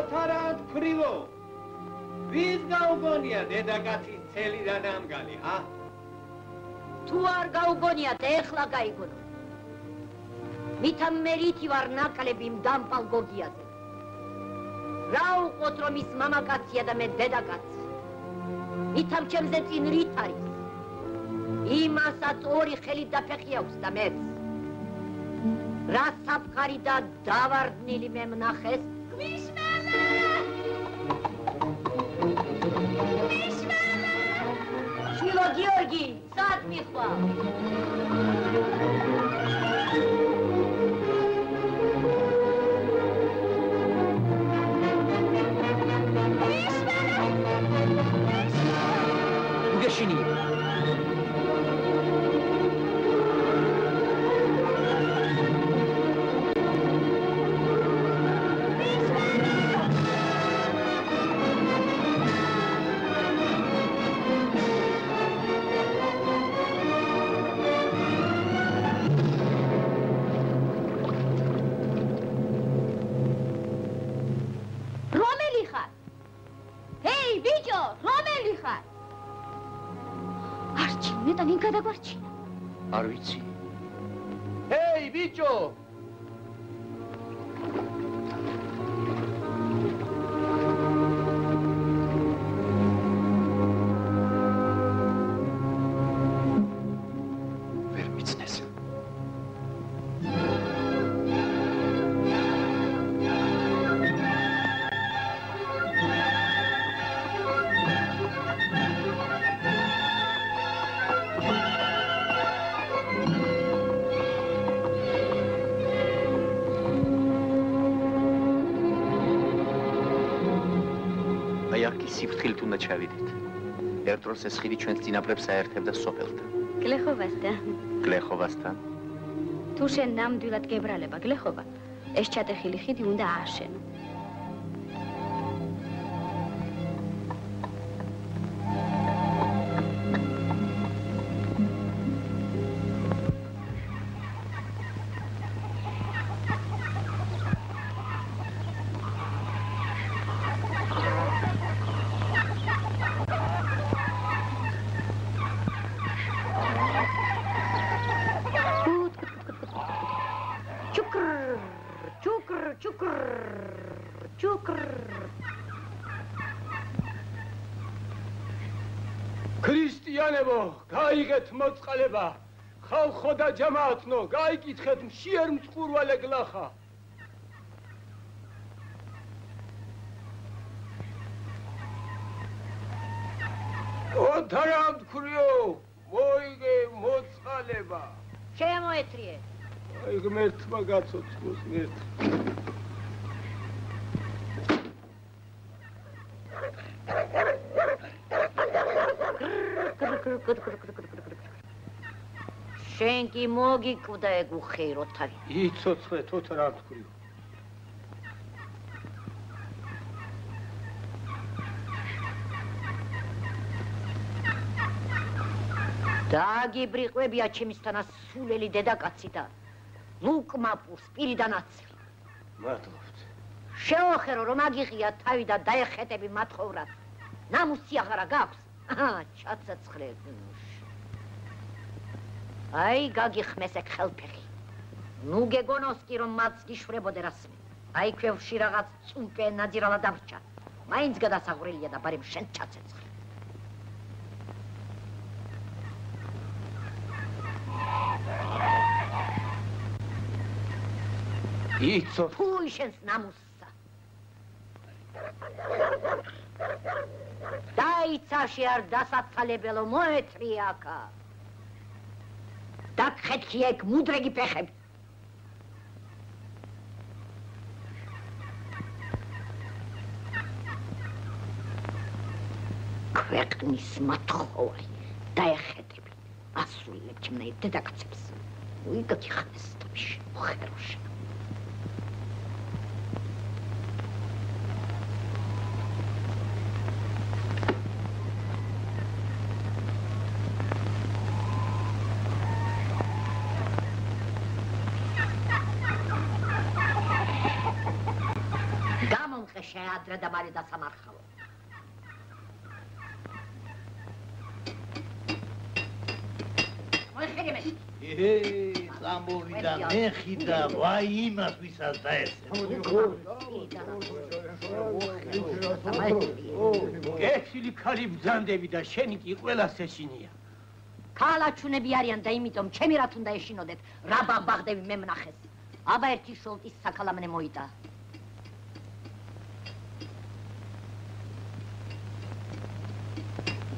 ოთარად ქრივო. ვის გაუგონია დედაკაცის ცელი და ნამგალი, ჰა? თუ არ გაუგონიათ, ეხლა გაიგონო. მითამ მე რითი ვარ ნაკლები მდამპალ გოგიაზე. რა უყოთ რომ ის მამაკაცია და მე დედაკაცი. მითამ ჩემზე წინ რით არის. იმასაც ორი ხელი და ფეხი აქვს და მეც. რა საფხარი და დავარდნილი მე ვნახეს. გვიშმელე! გვიშმელე! შვილო გიორგი, სად მიხვალ? უგეშინი. არ ვიცი. ჰეი, ბიჭო! ვერ მიცნეს. სიფრთხილით უნდა ჩავიდეთ. ერთ დროს ეს ხიდი ჩვენს წინაპრებს აერთებდა სოფელთან. გლეხობასთან. გლეხობასთან? თუ შენ ნამდვილად გებრალება გლეხობა, ეს ჩატეხილი ხიდი უნდა ააშენო. ქრისტიანებო, გაიგეთ მოწყალება, ხალხო და ჯამაათნო, გაიკითხეთ მშიერ მწყურვალე გლახა. ოთარად ქრიო, მოიგე მოწყალება. შემოეთრიე. აი ღმერთმა გაცოცხლოს ღმერთ. შენ კი მოგიკვდა ეგ უხეირო თავი. იცოცხლეთ ოთარად ქრიო. დააგიბრიყვებია ჩემისთანა სულელი დედაკაცი და ლუკმაპურს პირიდან აცლი. მადლობთ. შეოხერო რომ აგიღია თავი და დაეხეტები მათხოვრად. ნამუსი აღარა გაქვს? ჩაცეცხლე. აი გაგიხმეს ეგ ხელფეხი. ნუ გეგონოს კი რომ მათს გიშვებოდე რასმე. აი ქვევში რაღაც წუნკე ნაძირალა დამრჩა. მაინც გადასაღვრელია და ბარემ შენ ჩაცეცხლე. იცო. ფუი შენს ნამუსსა. დაიცაში არ დასაცალებელო მოეთრიაკა. დაგხეთქი ეგ მუდრეგი ფეხები. ქვეყნის მათხოვარი დაეხეთები. ასრულებ ჩემნაირ დედაკაცებს. უიგოთი ხანეს თავში მოხეროშა. ადრე და მალე დასამარხავო. მოიხერე მე. წამოვიდა მეხი და ვაი იმას ვისაც დაესწრა. კეთილი ქალი ბრძანდები და შენი კი ყველას ეშინია. ქალაჩუნები არიან და იმიტომ ჩემი რაც უნდა ეშინოდეთ, რა ბაბაღდები მე მნახეს. აბა ერთი შოლტის საქალამნე მოიტა.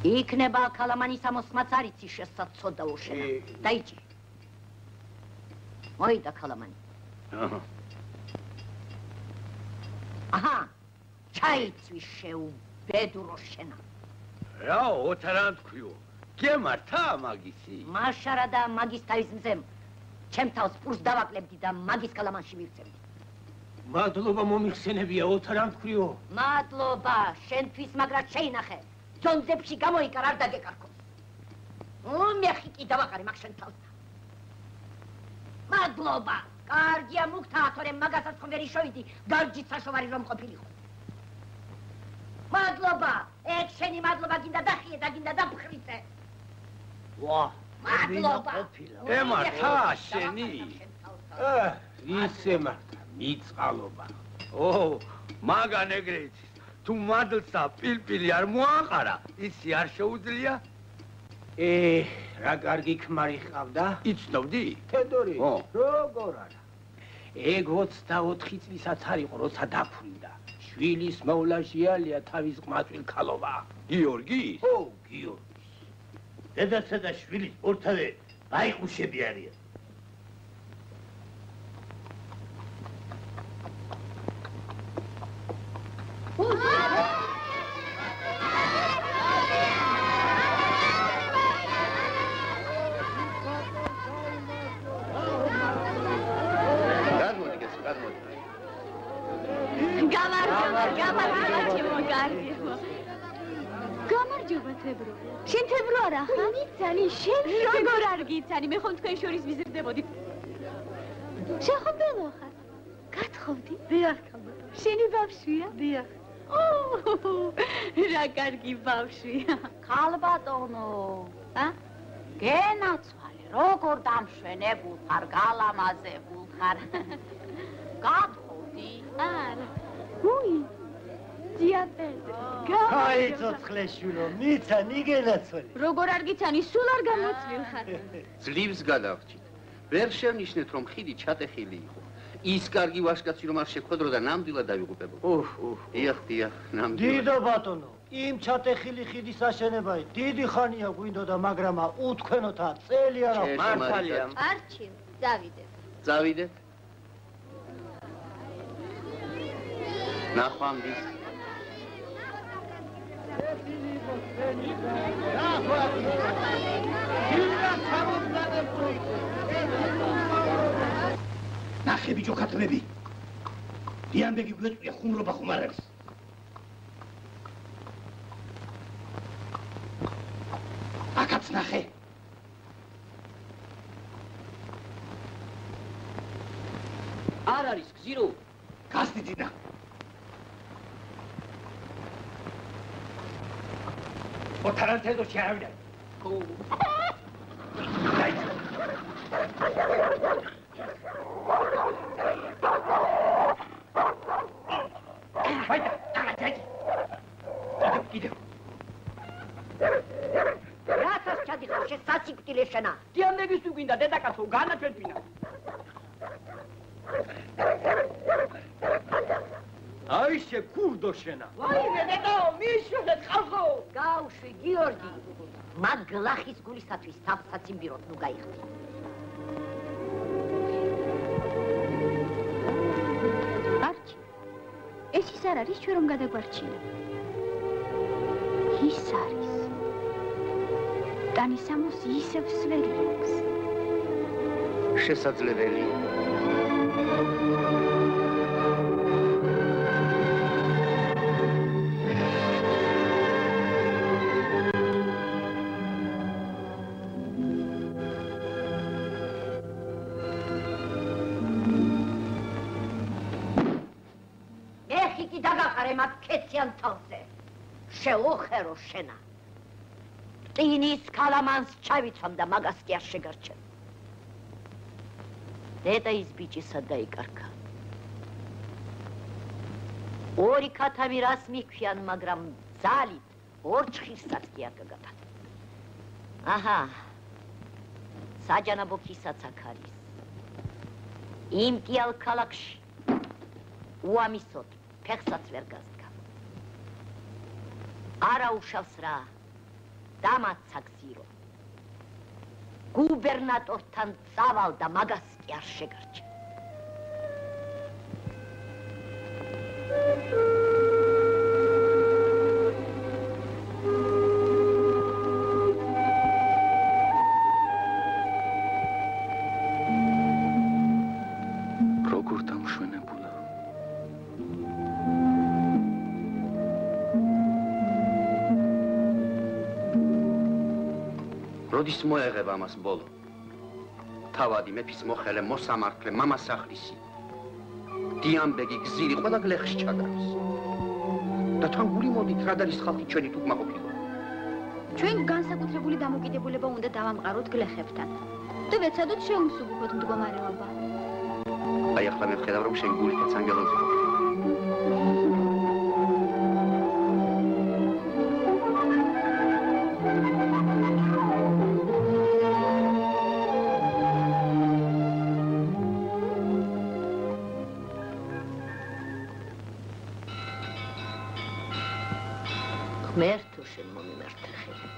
იქნება ქალამანის ამოსმაც არ იცი შესაძსოდა უშენა. დაიჭი. მოიტა ქალამანი. აჰა, ჩაიცვი შეუბედურო შენა. რა ოთარან თქვიო. გემართა მაგისი. მაშარა და მაგის თავის მზემ. ჩემ თავს პურს დავაკლებდი და მაგის ქალამანში მივცემდი. მადლობა მომიხსენებია ოთარან თქვიო. მადლობა, შენთვის მაგრად შეინახე. ძონძებში გამოიკარ არ დაგეკარქო. მეხი კი დავაყარე მაგ შენ თავს. მადლობა. კარგია მუქთა თორემ მაგასაც ხომ ვერ იშოვიდი, გარჯით საშოვარი რომ ყოფილიყო. მადლობა. ეგ შენი მადლობა გინდა დახიე და გინდა დაფხრიცე. ვა, მადლობა. ემართა შენი. ისე მართა, მიწყალობა. მაგან ეგრეიცის. თუ მადლს და პილპილი არ მოაყარა, ისი არ შეუძლია? რა კარგი ქმარი ჰყავდა? იცნობდი? თედორი. როგორ არა? ეგ 24 წლისაც არ იყო, როცა დაფრინდა. შვილის მოვლა ჟიალია თავის ყმაწვილ ქალობა. გიორგის? გიორგის. დედასა და შვილის ორთავე ბაიყუშები არიან. გამარჯობა თებრო. შენ თებრო არა ხარ? მიცანი, შენ როგორ არ გიცანი? მე ხომ თქვენ შორის ვიზრდებოდი. შენ ხომ ბელო ხარ? გათხოვდი? დიახ, ქალბატონო. შენი ბავშვია? დიახ. რა კარგი ბავშვია. ქალბატონო. გენაცვალე, როგორ დამშვენებულ ხარ, გალამაზებულ ხარ. გათხოვდი? არა. უი. დიაბეტი. აი ცოცხლე შვილო, მიცანი გენაცვალე. როგორ არ გიცანი, სულ არ გამოცდილ ხარ. ძლივს გადავჭით. ვერ შევნიშნეთ რომ ხიდი ჩატეხილი იყო. ის კარგი ვაჟკაცი რომ არ შეხვედრო და ნამდვილად დავიღუპებოდა. დიახ, ნამდვილად. დიდო ბატონო, იმ ჩატეხილი ხიდის აშენება დიდი ხანია გვინდოდა, მაგრამ უთქვენოთა წელი არა მართალია. არჩილ, დავიდეთ. წავიდეთ. ნახვამდის. ნახე ბიჭო ქათმები. დიამბეგი გვეწვია ხუმრობა ხომ არ არის. აკაც ნახე. არ არის გზირო. გასდიძინა. ოთარანთეზოში არავინ არის. რასაც ჩადიხარ, შესაციკვდილე შენა. დიამბეგის თუ გვინდა დედაკაცო, განაჩვენფინა. აი შეკურდო შენა. ვაიმე დედაო, მისვენეთ ხალხო. გავშვი გიორგი. მაგ გლახის გულისათვის თავსაც იმბიროთ ნუ გაიხდი. არჩი. ეს ის არ არის ჩვენ რომ გადაგვარჩინა. ის არის. ტანისამოს ისევ სვერი აქვს. შესაძლებელია. კი დაგაყარე მაგ ქეციან თავზე. შეუხერო შენა. ტინის კალამანს ჩავიცვამ და მაგას კი არ შეგარჩენ. დედა ის ბიჭისა დაიკარგა. ორი ქათამი რას მიქვიან, მაგრამ ძალით ორ ჭხირსაც კი არ გაგატან. აჰა. საჯანაბო ქისაც აქ არის. იმ კიალ ქალაქში უამისოდ ფეხსაც ვერ გასდგა. არა უშავს რა, დამაცა გზირო. გუბერნატორთან წავალ და მაგას კი არ შეგარჩენ. როგორ დამშვენებულა. როდის მოეღებ ამას ბოლო? თავადი მეფის მოხელე, მოსამართლე, მამასახლისი. დიამბეგი გზირი ყველა გლეხს ჩაგავს. და თან გული მოდით, რა არის ხალხი ჩვენი თუკმაყოფილება. ჩვენ განსაკუთრებული დამოკიდებულება უნდა დავამყაროთ გლეხებთან და ვეცადოთ შეუმსუბუქოთ მდგომარეობა. აი ახლა მე ვხედავ რომ შენ გულითაც ანგელოზი ხარ. ღმერთო შენ მომიმართე ხელი.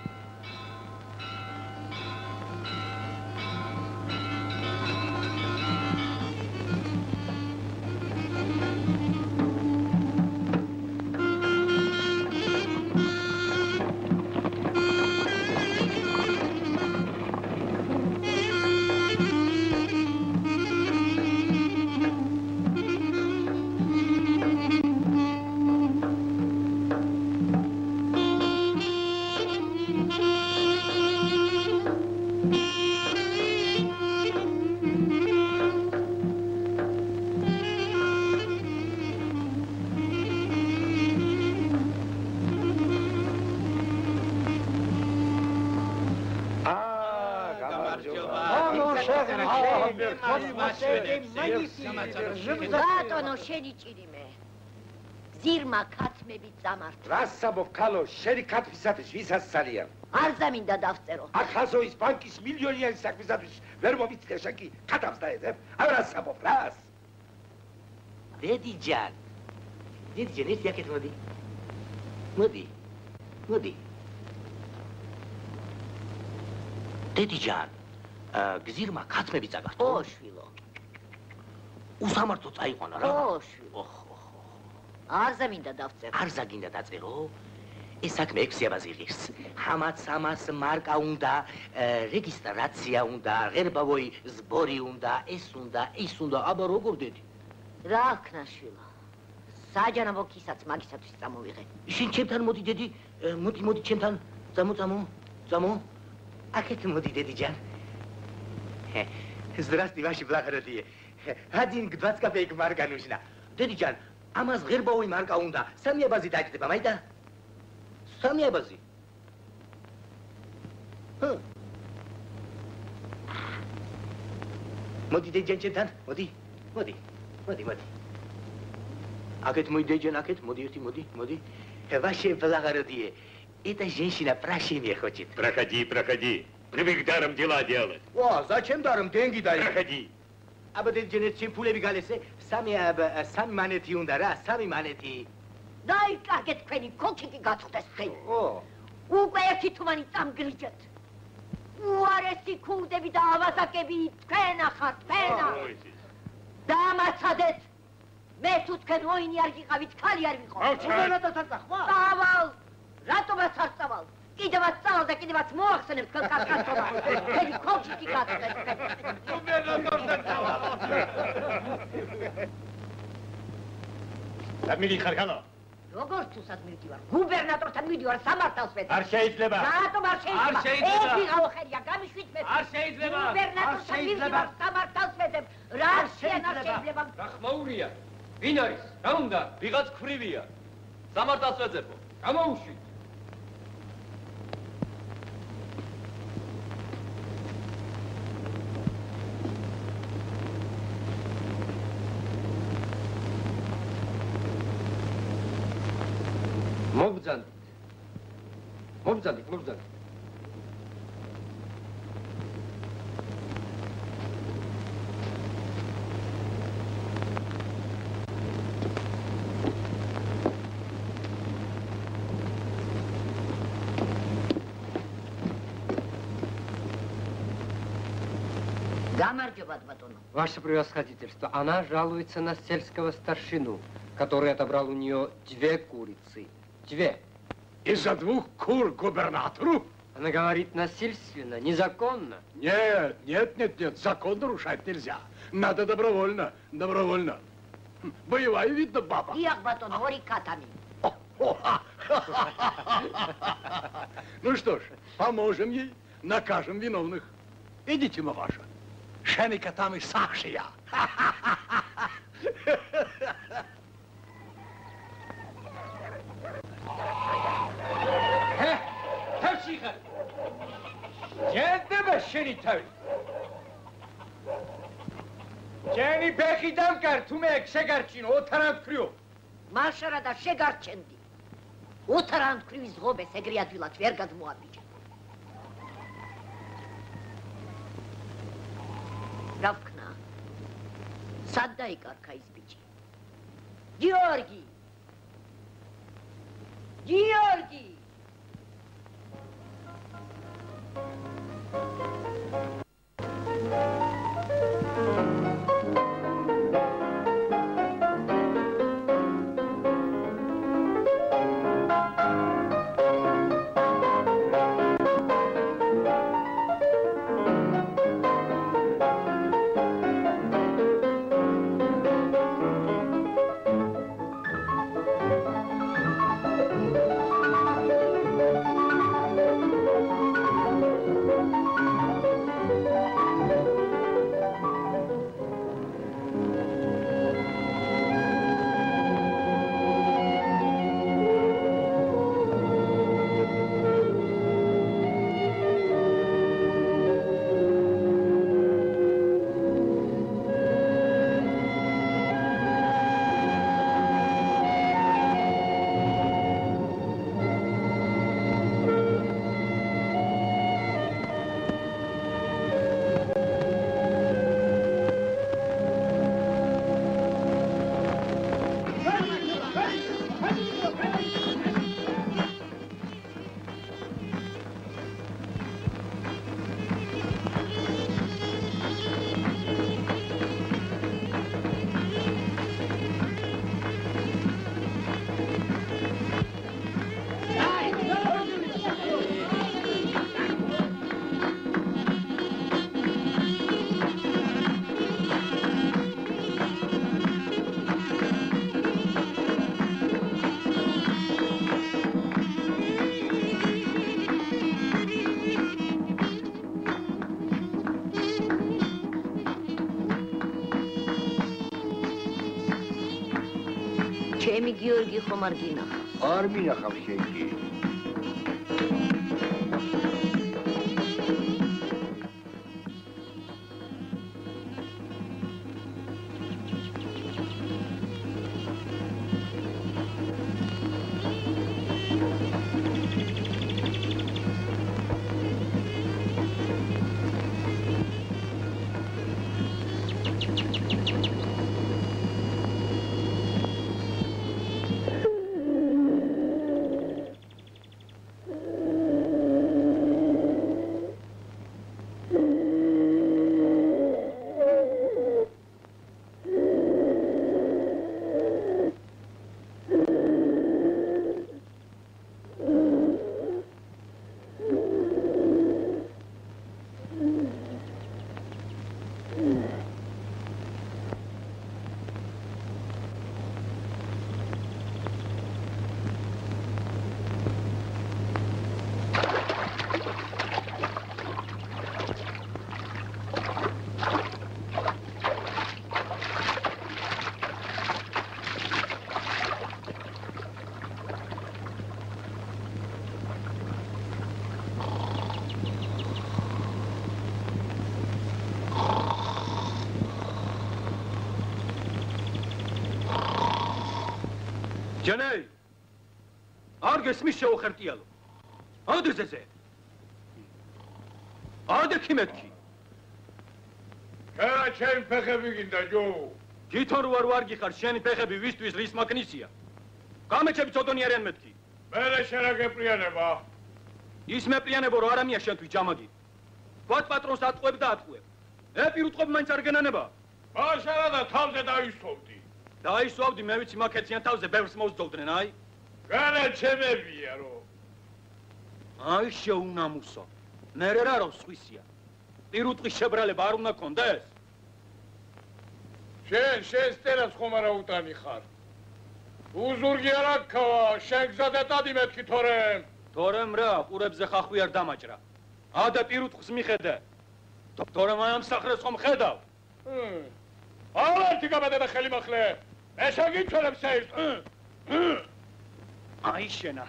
ბატონო შენი ჭირიმე. ზირმა ქათმები წამართვა. რასაბო ქალო, შენი ქათმისათვის ვისაც ძალიან. არ ზამინდა დავწერო. ახაზოის ბანკის მილიონიანი საქმისათვის ვერ მომიწია შენ კი ქათამს დაედებ. აი რასაბო, რას? დედიჯან, ერთი აქეთ მოდი. მოდი. დედიჯან, გზირმა ქათმები წაგართო. ო შვილო. უსამართლო წაიყვანა რა. ო შვილო. არ ზამინდა დავწერო. არ ზაგინდა დაწერო. ეს საქმე 6 აბაზი ღირს. ამას მარკა უნდა, რეგისტრაცია უნდა, ღერბავოი ზბორი უნდა, ეს უნდა, აბა როგორ დედი? რა აქნა შვილო. საჯანაბო ქისაც მაგისათვის წამოვიღე. შენ ჩემთან მოდი დედი, მოდი ჩემთან. წამო. აქეთ მოდი დედიჯან. Здравствуй, ваши благородие. 1 20 копеек марка нужна. Дедиджан, амаз гербовый марка унда. Сами абази дайте, майда. Сами абази. Моди дедиджан чемтан, моди. Акет мой дедиджан, акет, моди. Ваше благородие. Эта женщина прощения хочет. Проходи. Привык даром дела делать. О, зачем даром? Деньги дай. Проходи. Аба дедиджан, чем пулеви галесе? Сами манети унда, ра, сами манети. დაიკარგეთ თქვენი ქოქიკი გაწყვდეს ხელი. უკვე ერთი თუმანი წამგრიჯეთ. უარესი ქურდები და ავაზაკები თქვენ ახართ, თქვენა. დამაცადეთ. მე თუ თქვენ მოინი არ გიყავით, ხალი არ ვიყო. გუბერნატორთან წახვა? წავალ. რატომაც არ წავალ? კიდევაც წავალ და კიდევაც მოახსენებ თქვენ კაცკაცობა. თქვენი ქოქიკი გაწყვდეს ხელი. გუბერნატორთან წავალ. და მიდიხარ ხალო? როგორ თუსად მივდივარ? გუბერნატორთან მივდივარ, სამართალს ვეძებ. არ შეიძლება. რატომ არ შეიძლება? ეს ვიღაო ხელია, გამიშვით მე. არ შეიძლება. გუბერნატორთან მივდივარ, სამართალს ვეძებ. რა შეიძლება? რა ხმაურია? ვინ არის? რა უნდა? ვიღაც ქვრივია. სამართალს ვეძებო. გამოუშვით. მობრძანდით. Гамарджоба, батону. Ваше превосходительство, она жалуется на сельского старшину, который отобрал у нее 2 курицы. 2. Из-за 2 кур губернатору? Она говорит насильственно, незаконно. Нет, закон нарушать нельзя. Надо добровольно. Боевая, видно, баба. Иах, батону, ори катами. Ну что ж, поможем ей, накажем виновных. Идите, мамаша. Шеника там и Сашия. თავშიხარ. ჯენდება შენი თავი. ჯენი ბეხი დამკარ, თუ მე შეგარჩინო, ოთარად ქვიო. მაშარა და შეგარჩენდი. ოთარად ქვივის ზღობეს ეგრე ადვილად ვერ გადმოაბიჯე. რა ვქნა? სად დაიკარგა ის ბიჭი? გიორგი! ჩემი გიორგი ხომ არ გინახავს? არ მინახავს შენკი. ჯანაი არ გესმის შეუხერტიალო ამდეზე ადექი მეთქი კერა ჩემი ფეხები გინდა ჯო თვითონ ვარ ვარგი ხარ შენი ფეხები ვისთვის რის მაკნისია გამეჩები ცოდონი არიან მეთქი მერე შენ რა გეპრიანება ის მეპრიანებო რომ არამია შენთვის ჯამაგი ვარ პატრონს ატყვებ და ატყვებ ეპირუტყვებ მაინც არ გენანება მაშარა და თავზე დაისვოვდი დაისვავდი მე ვიცი მაკეციან თავზე ბევრს მოსძოვდნენ აი კერა ჩემებია რო აი შეუნამუსო მერე რა რო სხვისია პირუტყის შებრალება არ უნდა გქონდეს შენ სტელას ხომ არა უტანი ხარ უზურგი არ აქავა შენ გზადეტადი მეთქი თორემ რა ყურებზე ხახვი არ დამაჭრა ადა პირუტყს მიხედე თორემ აი ამ სახლებს ხომ ხედავ ალერთი გაბადება ხელი მახლე მე შეგიცვალებ საერთოდ აი შენა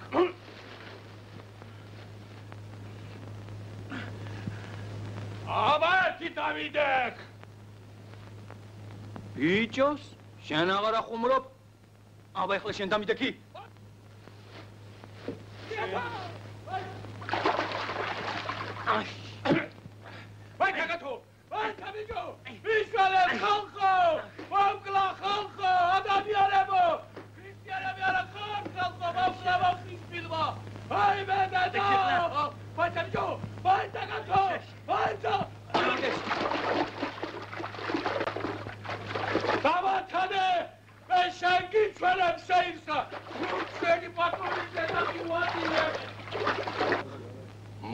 აბა დავიდეკ ბიჭოს შენ აღარ ახუმრობ აბა ეხლა შენ დამიდექი ვაი კაკათო ვაი თაბიჯო ვიშვალე ხალხო მომკლა ხალხო ადამიანებო ქრისტიანები არა ხალხო მომკლა მომკლა ვაი მე დედა ვაი თაბიჯო ვაი კაკათო ვაი დავათანე მე შენ გიჩვენებ შეირსა ჩვენი პატრონის დედამი ვადიებ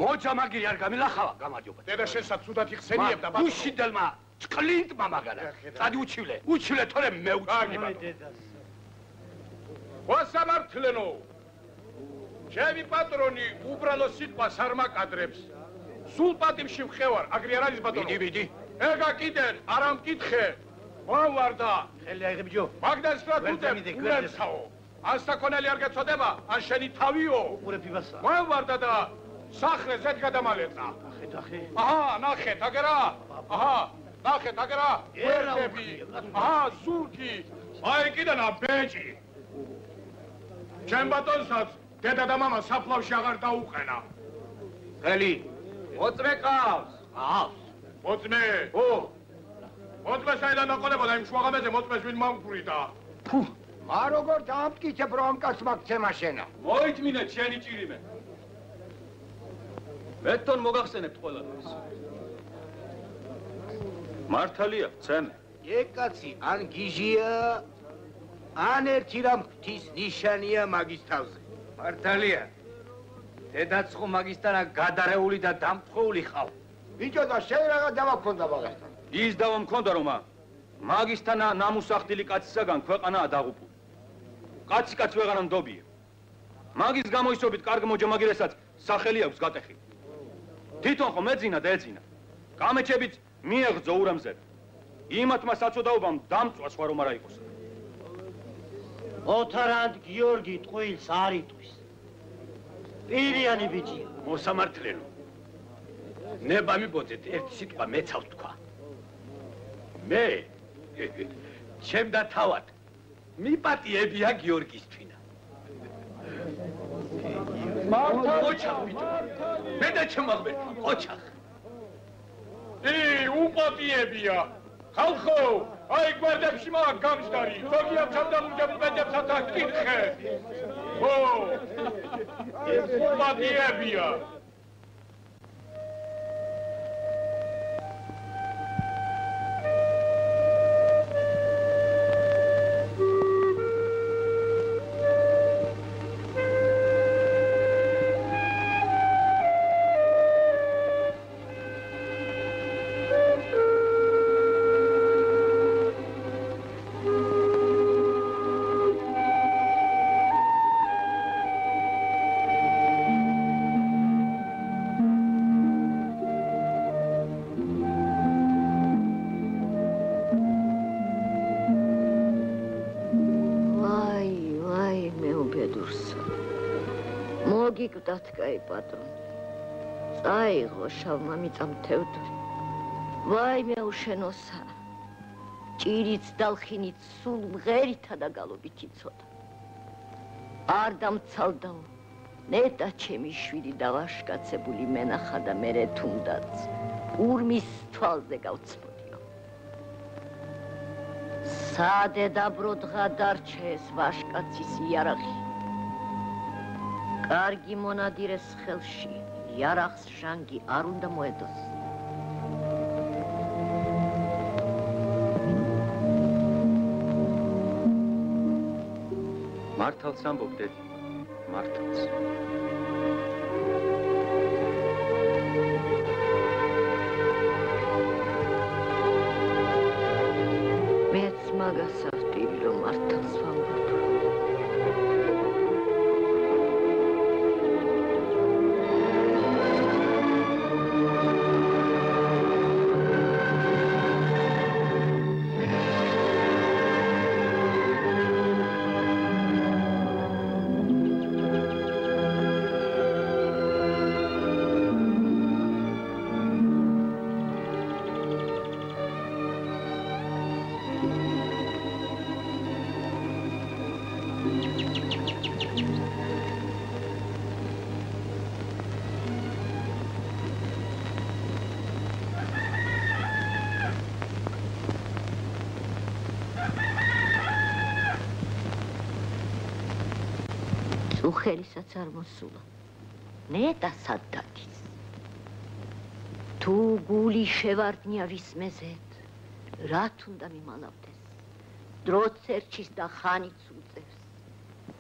მოჯამაგირი არ გამილახავა გამარჯობა დედა შენსაც ცუდად იხსენიებდა უშინდელმა წყლინტმა მაგარა წადი უჩილე თორე მე უჩილე დედას ვასამართლენო ჩემი პატრონი უბრალო სიტყვას არ მაკადრებს სულ პატიმში ვხევარ აგრი არ არის ბატონო ვიდი ეგა კიდენ არ ამკითხე მოვარდა ხელი აიღებ ჯო მაგდას რა თუდე გულებსაო ან საკონელი არ გეწოდება ან შენი თავიო უყურებიბასა მოვარდა და სახრე ზედ გადამალეწა ნახე აჰა ნახეთ აგერა აჰა ნახეთ აგერა ვერდები აჰა სულკი აი კიდენა ბეჭი ჩემ ბატონსაც დედა და მამა საფლავში აღარ დაუყენა ხელი მოწმე ყავს მოწმე მოწმე საიდან დაყოლებოდა იმ შუაღამეზე მოწმეს ვინ მომკვრიდა მა როგორ დაამტკიცებ რომ ამ კაცმა გცემა შენა მოიწმინეთ შენი ჭირიმე მე თვითონ მოგახსენებთ ყველაფერს მართალია ცემე ეგ კაცი ან გიჟია ან ერთი რამ ღვთის ნიშანია მაგის თავზე მართალია დედაც ხო მაგისთან გადარეული და დამწყვეული ხავ ბიჭო და შენ რაღა დავა გქონდა მაგასთან ის დავა მქონდა რომ მაგისთან ნამუსახდილი კაცისაგან ქვეყანაა დაღუპული კაცი კაც ვეღარ ნდობია მაგის გამოისობით კარგ მოჯამაგირესაც სახელი აქვს გატეხილი თვითონ ხო მეძინა და ეძინა გამეჩებით მიეღძო ურამზე იმათმა საწოდაობამ დამწვა სხვა რომ არა იყოს ოთარანტ გიორგი ტყუილს არ იტყვის პირიანი ბიჭია მოსამართლენო ნება მიბოძეთ ერთი სიტყვა მეცავს თქვა მე ჩემ და თავად მიპატიებია გიორგის თვითა ოჩახ ბიჭო მე და ჩემაღმე ოჩახ უპატიებია ხალხო აი გვერდებში მაგ გამსდარი ზოგიათ ჩამდამურჯებულ ბედებს აკითხე უპატიებია გიკვდათ კაი პატრონი წაიღო შავმა მიწამ თევდვი ვაი მე უშენოსა ჭირიც დალხინით სულ მღერითა და გალობით იცოდა არ დამცალდაო. ნეტა ჩემი შვილი დავაშკაცებული მენახა და მერე თუნდაც ურმის თვალზე გავცმოდიო. სადედაბრო დღა დარჩა ეს ვაშკაცის იარაღი. კარგი მონადირეს ხელში იარაღს ჟანგი არ უნდა მოედოს. მართალს ამბობ, დედი, მართალს. მეც მაგას ავტივი, რომ მართალს ვამბობ. უხელისაც არ მოსულა. ნეტა სად დადის? თუ გული შევარდნია ვის მეზეთ, რათ უნდა მიმალავდეს? დროც ერჩის და ხანიც უწევს.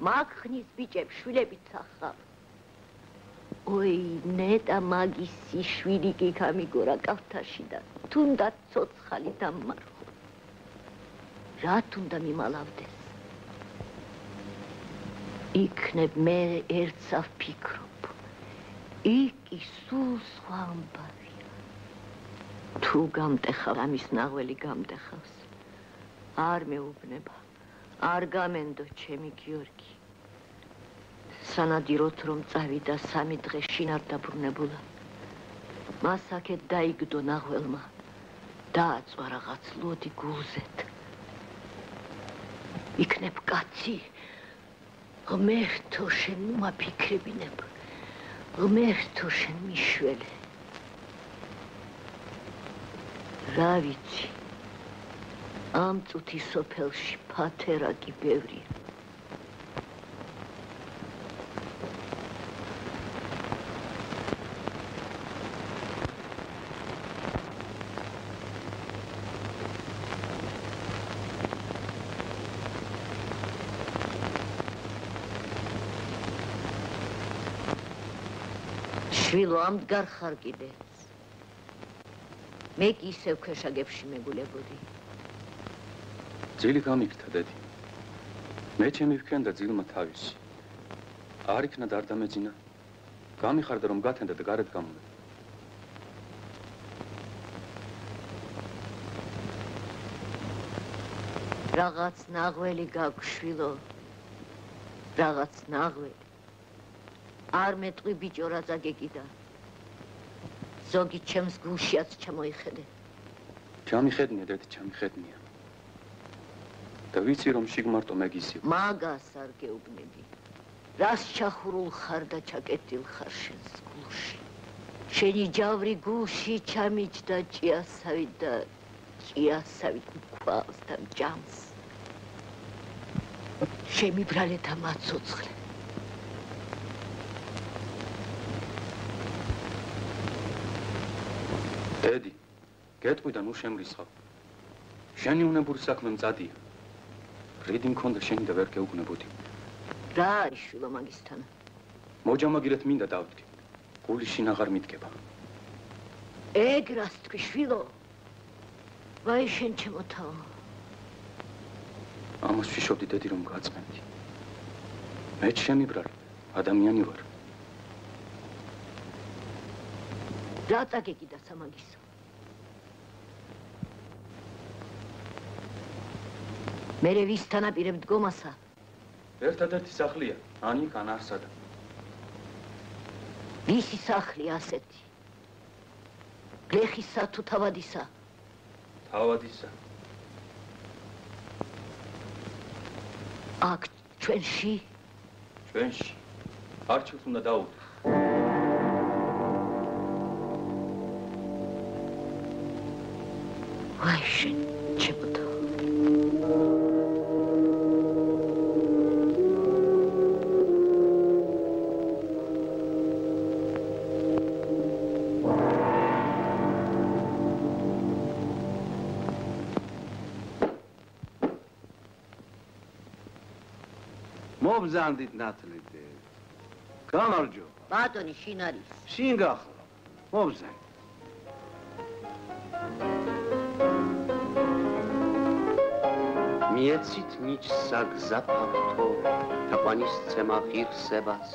მაგ ხნის ბიჭებს შვილებით ახავ. ой, ნეტა მაგისი შვილი კი გამიგორა კალთაში და თუნდაც ცოცხალი დამმარხო. რათ უნდა მიმალავდეს? იქნებ მე ერთს ავფიქრობ. იქ სულ სხვა ამბავია. თუ გამტეხავ ამის ნაღველი გამტეხავს. არ მეუბნება. არ გამენდო ჩემი გიორგი. სანადიროთ რომ წავიდა 3 დღე შინარ დაბრუნებულა. მას აქეთ დაიგდო ნახველმა. დააწვა რაღაც ლოდი გულზეთ. იქნებ კაცი. ღმერთო შენ უმაფიქრებინებ. ღმერთო შენ მიშველე. რა ვიცი. ამ წუთი სოფელში ფათერაკი ბევრია. შვილო ამდგარ ხარ კიდეც. მე კი ისევ ქვეშაგებში მეგულებოდი. ძილი გამიქთა, დედი. მე ჩემი ვქენ და ძილმა თავისი. არ იქნა და არ დამეძინა. გამიხარდა რომ გათენდა და გარეთ გამოვედა. რაღაც ნაღველი გაქვს შვილო. რაღაც ნაღველი. არ მეტყვი ბიჭო რა ზაგეკიდა. ზოგი ჩემს გულშიაც ჩამოიხედე. ჩამიხედნია, დედი, ჩამიხედნია. და ვიცი რომ შიგმარტო მეგისი. მაგას არ გეუბნები. რას ჩახურულ ხარ და ჩაკეტილ ხარ შენს გულში. შენი ჯავრი გულში ჩამიჯდა ჭიასავით და ჭიასავით მქვალს და ჯამს. შემიბრალე და მაცოცხლე. დედი, გეტყვი და ნუ შემრისხავ. შენი უნებური საქმე მწადია. რიდი მქონდა შენი და ვერ გეუბნებოდი. რა არის შვილო მაგისთან? მოჯამაგირეთ მინდა დავდგე. გული შინ აღარ მიდგება. ეგ რას თქვი შვილო? ვაი შენ ჩემო თავო. ამას ვიშობდი დედი რომ გაწმენდი. მე შემიბრალე, ადამიანი ვარ. რა წაგეკიდა სამაგისო? მერე ვის თანაპირებ დგომასა? ერთადერთი სახლია, ან იქ, ან არსადა. ვისი სახლია ასეთი? გლეხისა თუ თავადისა? თავადისა. აქ ჩვენში? ჩვენში არჩილს უნდა დაუდგე. ვაი შენ, ჩემო. მობზანდით ნათლიდე. გამარჯობა. ბატონი შინ არის. შინ გახლა. მობზანდ. მიეცით მიჩსა გზაფავთო თაყვანისცემა ღირსებას.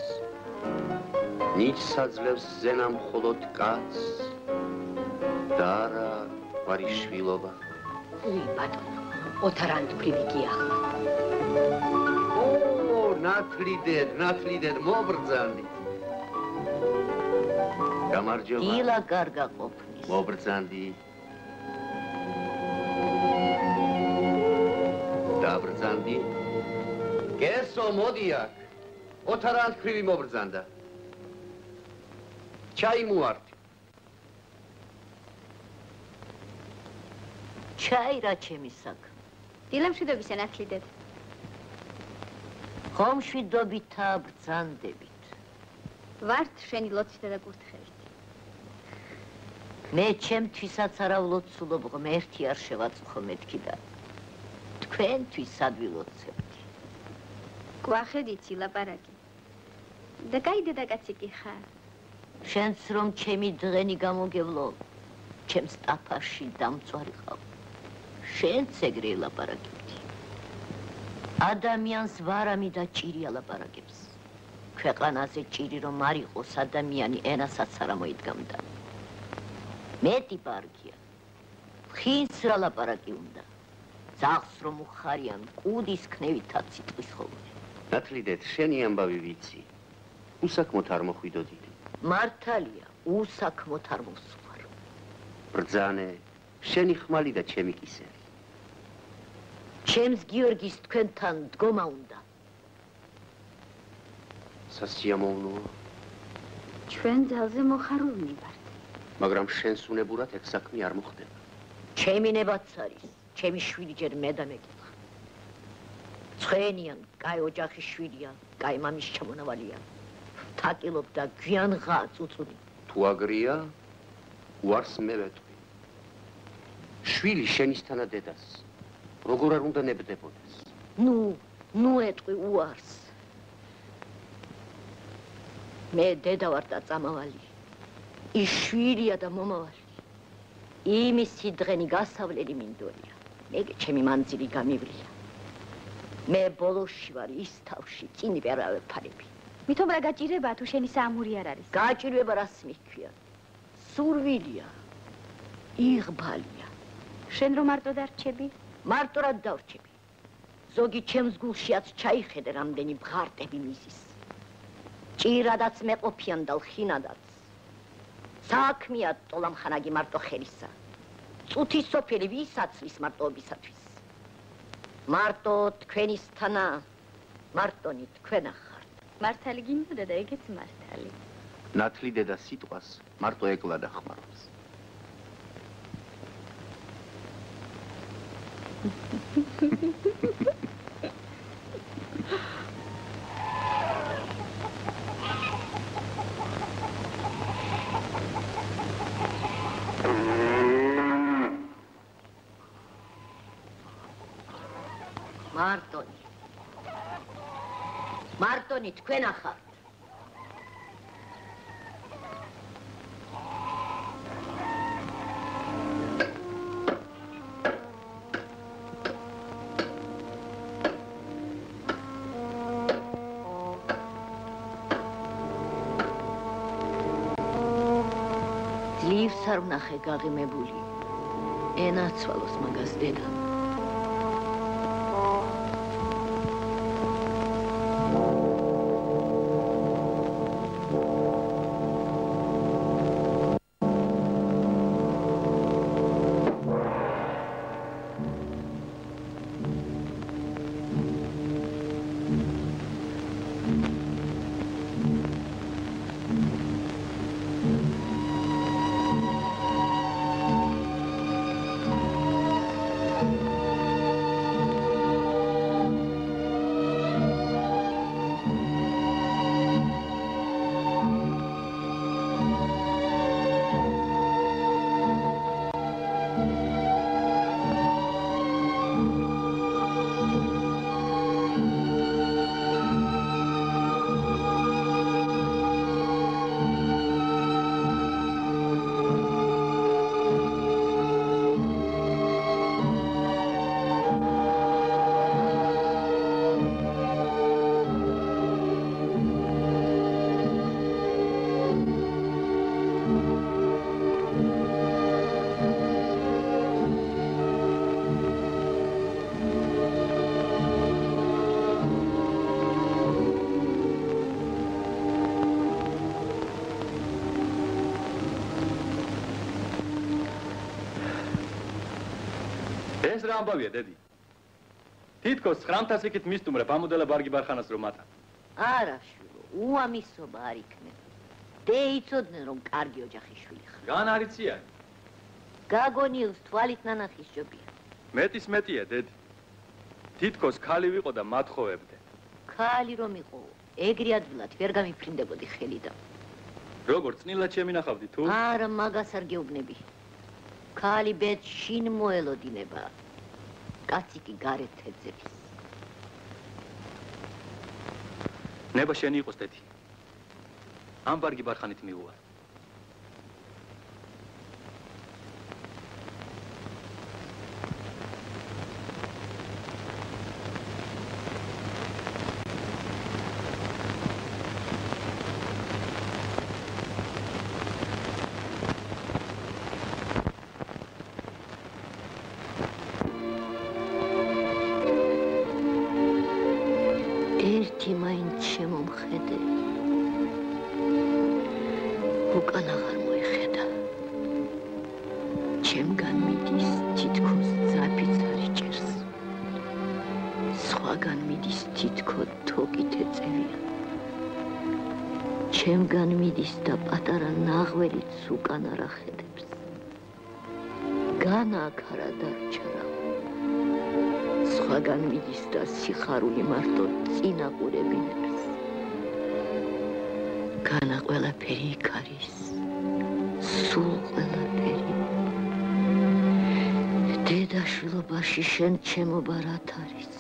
ნიჩსა ძლევს ზენა მხოლოდ კაცს და არა ვარიშვილობა. უი ბატონო, ოთარანტფრივი გიახლა. ნათლიდეთ, მობრძანდით. გამარჯობა. დილა კარგა ყოფნის. მობრძანდით. დაბრწანდი. გესო მოდი აქ. ოთარანტფრივი მობრძანდა. ჩაი მოარტი. ჩაი რა ჩემი საქმე. დილა მშვიდობისა ნათლიდეთ. ხომ მშვიდობითა ბრძანდებით. ვართ შენი ლოცვითა და კურთხევითი. მე ჩემთვისაც არა ვლოცულობ, ღმერთი არ შევაწყო მეთქი და თქვენთვის ადვილოცებდი. გვახედიცი ლაპარაკი. და კაი დედაკაცი კი ხარ. შენც რომ ჩემი დღენი გამოგევლო, ჩემს ტაფაში დამწვარი ხავ. შენც ეგრე ლაპარაკებდი. ადამიანს ვარამი და ჭირი ალაპარაკებს. ქვეყანაზე ჭირი რომ არ იყოს, ადამიანი ენასაც არ მოიდგამდა. მეტი პარკია. ხინს რა ლაპარაკი უნდა. ძაღლს რომ უხარიან, კუდის ქნევითაც იტყვის ხოლმე. ნათლიდეთ, შენი ამბავი ვიცი. უსაქმოდ არ მოხვიდოდი. მართალია, უსაქმოდ არ მოსვარ. ბრძანე, შენი ხმალი და ჩემი კისერი. ჩემს გიორგის თქვენთან დგომა უნდა. სასიამოვნოა. ჩვენ ძალზე მოხარულნი ვართ. მაგრამ შენს უნებურად ეგ საქმე არ მოხდება. ჩემი ნებაც არის, ჩემი შვილი ჯერ მე და მეკითხა. ცხენიან, კაი ოჯახის შვილია, კაი მამის ჩამონავალია. თაკილობ და გვიანღა წუწუნი. თუ აგრია, უარს მე ვეტყვი. შვილი შენისთანა დედას. როგორ არ უნდა ნებდებოდეს? ნუ ეტყვი უარს. მე დედა ვარ და წამავალი. ის შვილია და მომავალი. იმისი დღენი გასავლელი მინდორია. მე ჩემი მანძილი გამივლია. მე ბოლოში ვარ ის თავში, წინი ვერ ავეფარები. მithom რა გაჭირება თუ შენი საამური არ არის? გაჭირება რას მიქვია? სურვილია. იღბალია. შენ რომ მარტო დარჩები? მარტოდ დავრჩები. ზოგი ჩემს გულშიაც ჩაიხედე რამდენი ბღარტები მისის. ჭირადაც მეყოფიან და ლხინადაც. საქმეა ტოლამხანაგი მარტო ხელისა. წუთი სოფელი ვისაცლის მარტოობისათვის. მარტო თქვენისთანა, მარტონი თქვენა ხართ. მართალი გინდოდა და ეგეც მართალი. ნათლიდედა სიტყვას მარტო ეკლა და ხმარობს. მარტონი თქვენ ახართ. ძლივს არ ვნახე გაღიმებული. ენაცვალოს მაგას დედა. რა ამბავია, დედი? თითქოს 900 იქით მისტუმრებ ამოდელა ბარგი ბარხანას რომ მათა. არა, შვილო, უამისობა არ იქნება. დეიცოდნენ რომ კარგი ოჯახის შვილი ხარ. გან არიცია? გაგონიელს თვალით ნანახის ჯობია. მეტის მეტია, დედი. თითქოს ქალი ვიყო და მათხოვებდე. ქალი რომ იყო, ეგრე ადვილად ვერ გამიფრინდებოდი ხელიდან. როგორ წნილად შემინახავდი თუ? არა, მაგას არ გეუბნები. ქალი ბედ შინ მოელოდინება. კაცი კი გარეთ ეძებს. ნება შენი იყოს, დედი. ამ ბარგი ბარხანით მივუვარ. ერთი მაინც შემომხედე. უკან აღარ მოეხედა. ჩემგან მიდის თითქოს ძაფიც არ იჭერს. სხვაგან მიდის თითქოს თოკით ეწევია. ჩემგან მიდის და პატარა ნაღველიც უკან არ ახედებს. განა აქ არა დარჩა რა. სხვაგან მიდის და სიხარული მარტო წინ აყურებინებს. განა ყველაფერი იქ არის. სულ ყველაფერი. დედაშვილობაში შენ ჩემობარად არის.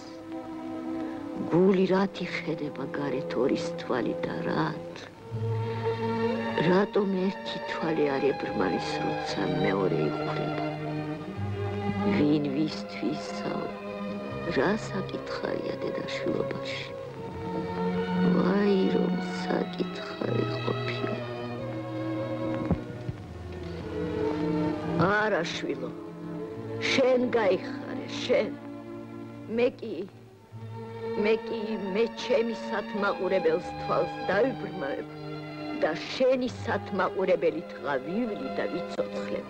გული რათ იხედება გარეთ ორის თვალი და რათ. რატომ ერთი თვალი არ ებრმანის, როცა მეორე იხვრება. ვინ ვისთვისაო? რა საკითხარია დედაშვილობაში? ვაი რომ საკითხარი ყოფილა. არა შვილო, შენ გაიხარე, შენ. მე ჩემი სათმაყურებელს თვალს დავიბრმავებ და შენი სათმაყურებელი თხა ვივლი და ვიცოცხლებ.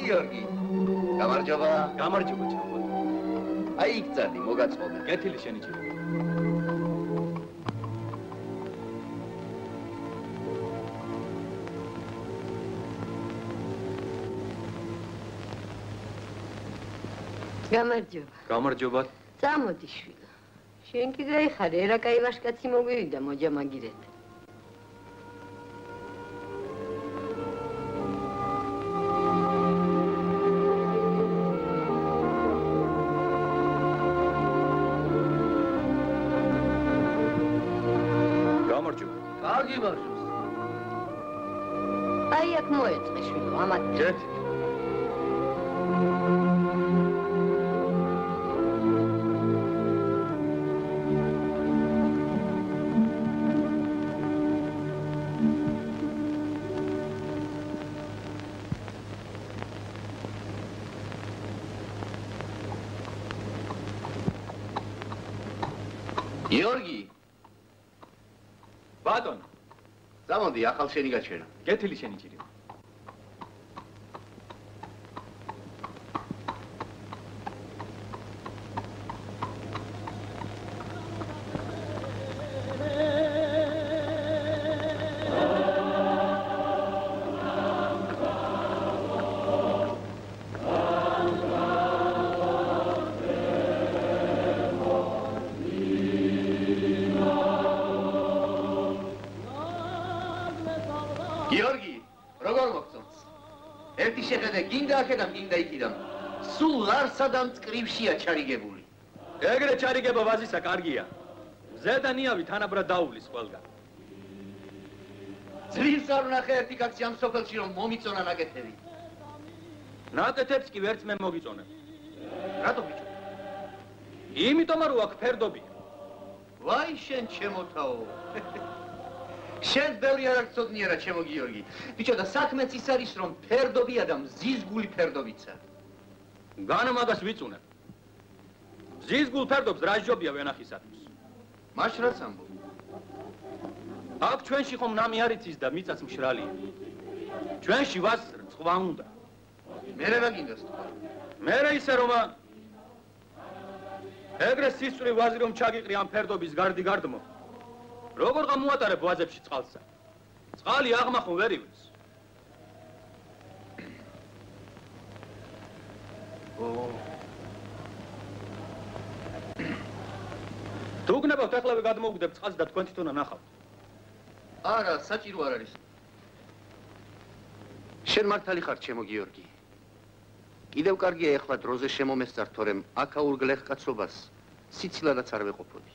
გიორგი, გამარჯობა. გამარჯობა ჩამო. აი იქ წადი, მოგაწყობე. კეთილი შენი ჭირი. გამარჯობა. გამარჯობა. წამოდი შვილო. შენ კი გაიხარე, ერა კაი ვაშკაცი მოგვივიდა მოჯამაგირეთ. კარგი ბავშვს. აი აქ მოეწყე შვილო, ამათ. კეთილი. გიორგი. ბატონ. წამოდი, ახალ შენი გაჩვენა. კეთილი შენი ჭირი. გიორგი, როგორ მოგწონს? ერთი შეხედე გინდა აქედან, გინდა იქიდან. სულ ლარსა და მწკრივშია ჩარიგებული. ეგრე ჩარიგება ვაზისა კარგია. ზედა ნიავი თანაბრად დაუვლის ყველგან. ძლივს არ ვნახე ერთი კაცი ამ სოფელში რომ მომიწონა ნაკეთები. ნაკეთებს კი ვერც მე მოგიწონებ. რატო ბიჭო? იმიტომ რომ აქ ფერდობია. ვაი შენ ჩემოთაო. შენ ბევრი არ გწოდნიერა ჩემო გიორგი. ბიჭო და საქმეც ის არის რომ ფერდობია და მზის გული ფერდობიცა. განა მაგას ვიწუნებ. მზის გულ ფერდობს რა ჯობია ვენახისათვის. მაშ რაც ამბობ. აქ ჩვენში ხომ ნამი არ იცის და მიწაც მშრალია. ჩვენში ვას რწყვა უნდა. მერე რა გინდას თქვა? მერე ისე რომ ეგრე სისწრე ვაზი რომ ჩაგიყრი ამ ფერდობის გარდმო. როგორ გამოატარებ ვაზებში წყალსა? წყალი აღმახონ ვერ ივლის. თუ გნებავთ ახლავე გადმოვგდებ წყალს და თქვენ თვითონ ნახავთ. არა, საჭირო არ არის. შენ მართალი ხარ ჩემო გიორგი. კიდევ კარგია ეხლა დროზე შემომესწარ, თორემ აქაურ გლეხკაცობას სიცილადაც არ ვეყოფოდი.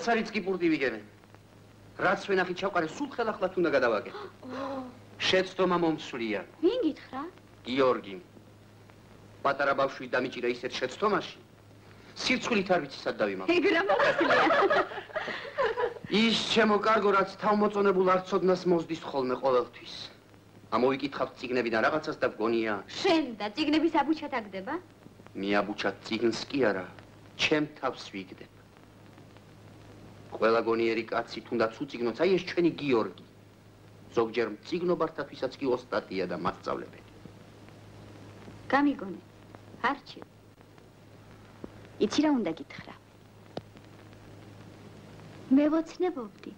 უეცარიც კი პურტი ვიგებენ. რაც ვენახით ჩავყარე, სულ ხელახლად უნდა გადავაკეთო. შეცდომა მომსვლია. ვინ გითხრა? გიორგი. პატარა ბავშვი დამიჭირა ისეთ შეცდომაში. სირცხვილით არ ვიცი სად დავიმალო. ეგ რა მომსვლია? ის ჩემო კარგო რაც თავმოწონებულ არცოდნას მოსდის ხოლმე ყოველთვის. ამოვიკითხავთ წიგნებიდან რაღაცას და გგონია. შენ და წიგნების აბუჩად აგდება? მიაბუჩად წიგნს კი არა, ჩემ თავს ვიგდებ. ყველა გონიერი კაცი თუნდაც უწიგნოც, აი ეს ჩვენი გიორგი. ზოგჯერ მწიგნობართათვისაც კი ოსტატია და მასწავლებელი. გამიგონე, არჩი. იცი რა უნდა გითხრა? მე ვოცნებობდი.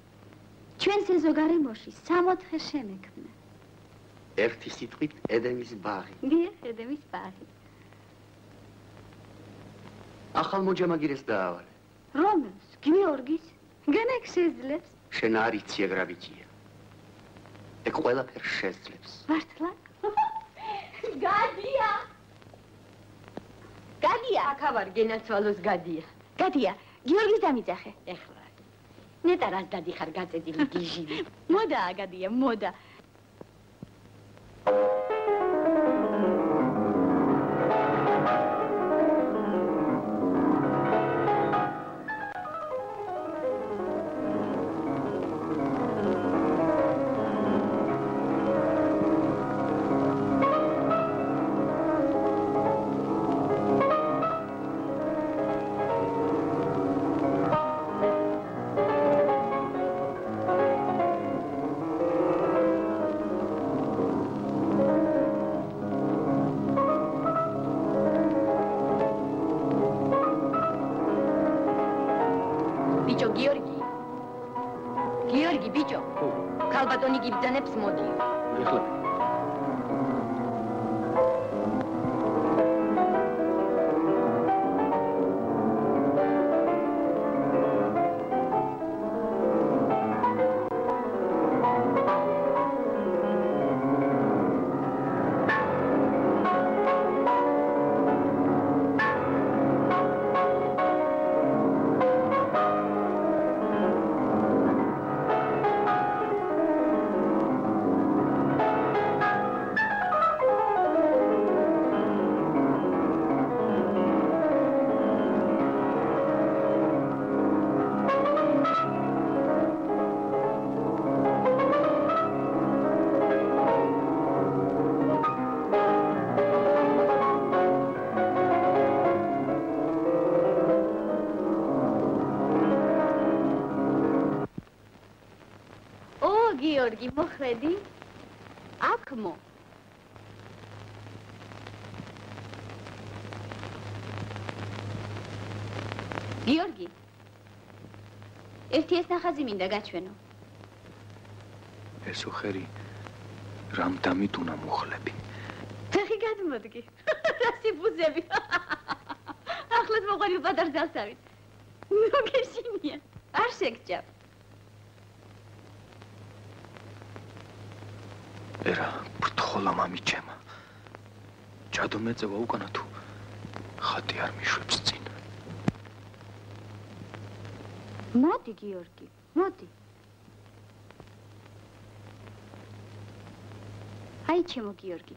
ჩვენს ეზო გარემოში 60 შემექმნა. ერთი სიტყვით ედემის ბაღი. დიახ, ედემის ბაღი. ახალ მოჯამაგირეს დაავალე. რომელს? გიორგის? გენეკ შეძლებს? შენ არ იცი ეგ რა ბიჭია. ეგ ყველაფერს შეძლებს. მართლა? გადია! გადია! აქა ვარ გენაცვალოს გადია. გადია, გიორგის დამიძახე. ეხლა. ნეტა რას დადიხარ გაწედილი გიჟილი. მოდაა გადია, მოდა. გიორგი ბიჭო. ქალბატონი გიბძანებს მოდიო. ეხლა გიორგი, მოხვედი? აქ მო. გიორგი. ერთი ეს ნახაზი მინდა გაჩვენო. ეს უხერი რამ დამიტუნა მუხლები. ფეხი გადმოდგი. რასი ბუზები. ახლად მოყარი პატარ ძალსავით. ნუ გეშინია. არ შეგჭამ. ერა, ბრთხოლა მამიჩემა. ჯადო მეწევა უკანა თუ ხატი არ მიშვებს წინ. მოდი გიორგი, მოდი. აი ჩემო გიორგი.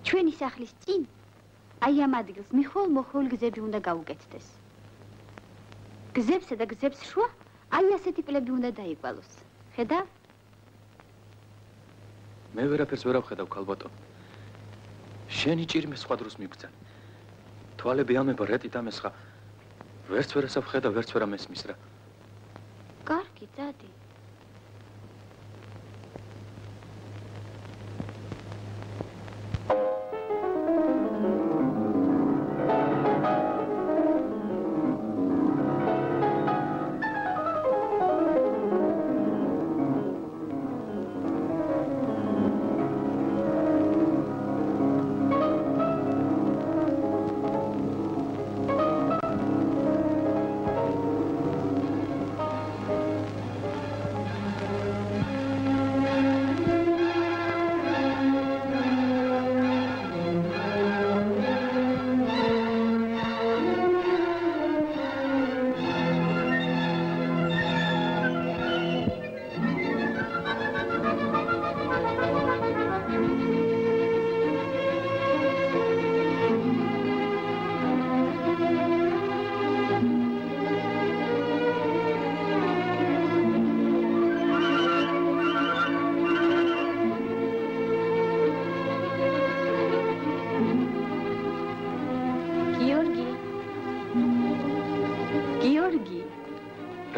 ჩვენი სახლის წინ აი ამ ადგილს მიხოლ-მოხოლ გზები უნდა გაუკეთდეს. გზებსა და გზებს შუა აი ასეთი პლები უნდა დაიკვალოს. ხედავ? მე ვერაფერს ვერ ავხედავ, ქალბატონო. შენი ჭირიმე სხვა დროს მიგბრძან. თვალები ამება რეტით ამესხა. ვერც ვერას ავხედავ, ვერც ვერა მესმის რა. კარგი, წადი.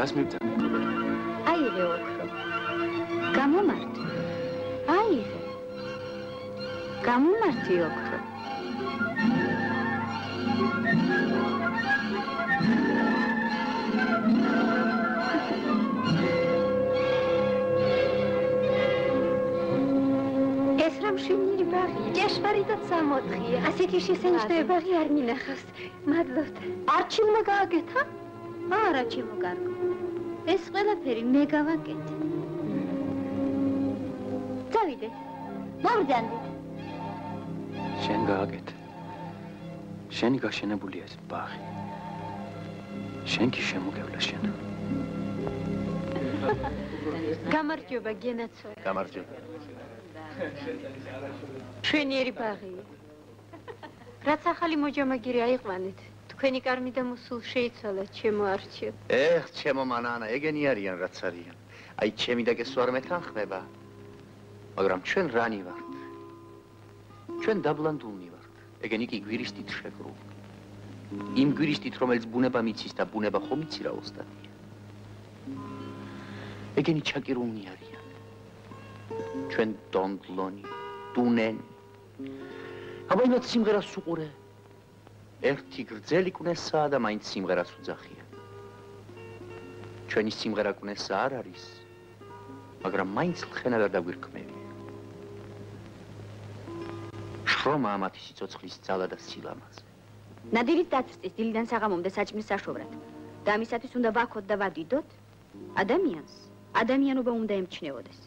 რას მიბძან? აიღე ოქრო. გამომართი. აიღე. გამომართი ოქრო. ეს რა მშვენიერი ბაღია. ჭეშმარიტად 64-ია. ასეთი შესანიშნავი ბაღი არ მინახავს. მადლობთ. არჩილმა გააკეთა? არა, ჩემო კარგო. ეს ყველაფერი მე გავაკეთე. წავიდეთ. მოვბრძანდით. შენ გააკეთე. შენი გაშენებულია ეს ბაღი. შენ კი შემოგევლა შენ. გამარჯობა, გენაცო. გამარჯობა. მშვენიერი ბაღია. რაც ახალი მოჯამაგირი აიყვანეთ. თქვენი კარმი და მოსულ შეიცვალა, ჩემო არჩილ. ჩემო მანანა, ეგენი არიან რაც არიან. აი ჩემი და გესო არ მეთანხმება. მაგრამ ჩვენ რანი ვართ. ჩვენ დაბლანდულნი ვართ. ეგენი კი გვირისტით შეგრულ. იმ გვირისტით, რომელიც ბუნება მიცის და ბუნება ხომ იცი რა ოსტატია. ეგენი ჩაკირულნი არიან. ჩვენ დონდლონი, დუნენი. აბა იმათ სიმღერას უყურე. ერთი გრძელი კვნესაა და მაინც სიმღერას უძახია. ჩვენი სიმღერა კვნესა არ არის, მაგრამ მაინც ლხენა ვერ დაგვირქმევია. შრომა მათი სიცოცხლის ძალა და სილამაზე. ნადირით დაწვდის დილიდან საღამომდე საჭმლის საშუვრად. და ამისათვის უნდა ვაქოთ და ვადიდოთ ადამიანს. ადამიანობა უნდა ემჩნეოდეს.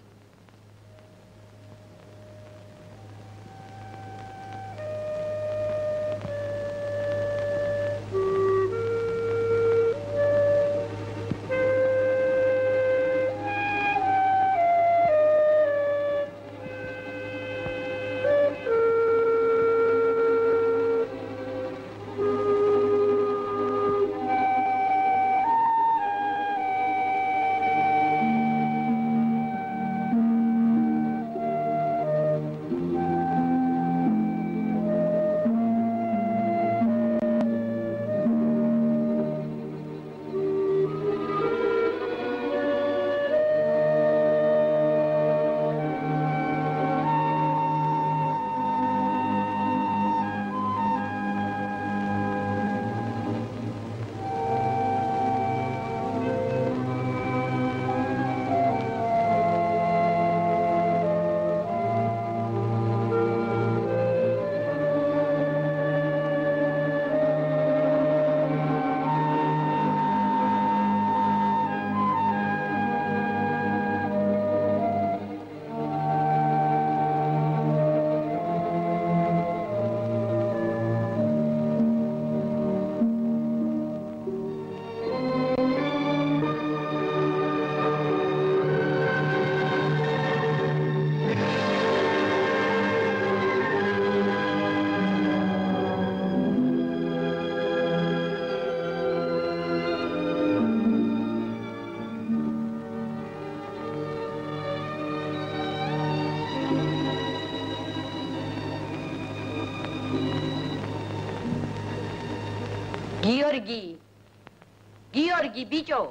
გიორგი ბიჭო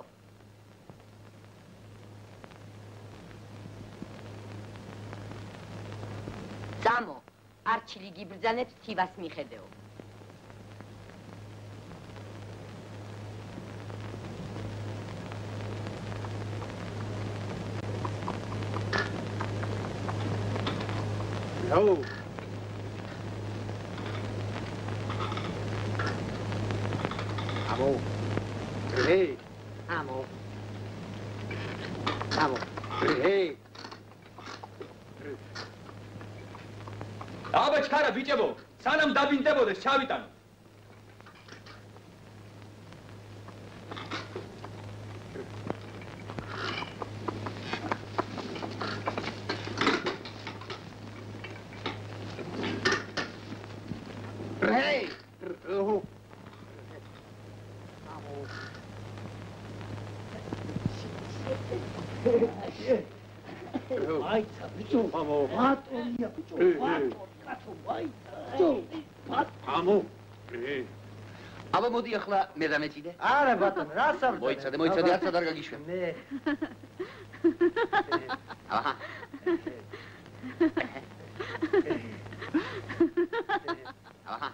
სამო არჩილი გიბრძანეთ თივას მიხედეო Oh. Amo. Hey. Amo. Amo. Hey. აბა ჩქარა ბიჭებო, სანამ დაბინდებოდეს, ჩავიტანო. Hey. Ai, bicho, vamos. Mato, bicho. Mato, vai. Amo. აბა მოდი ახლა მე დამეწიდე. არა ბატონ, რა სამწე? მოიცადე, არც არ გაგიშვენ. მე. აჰა. აჰა.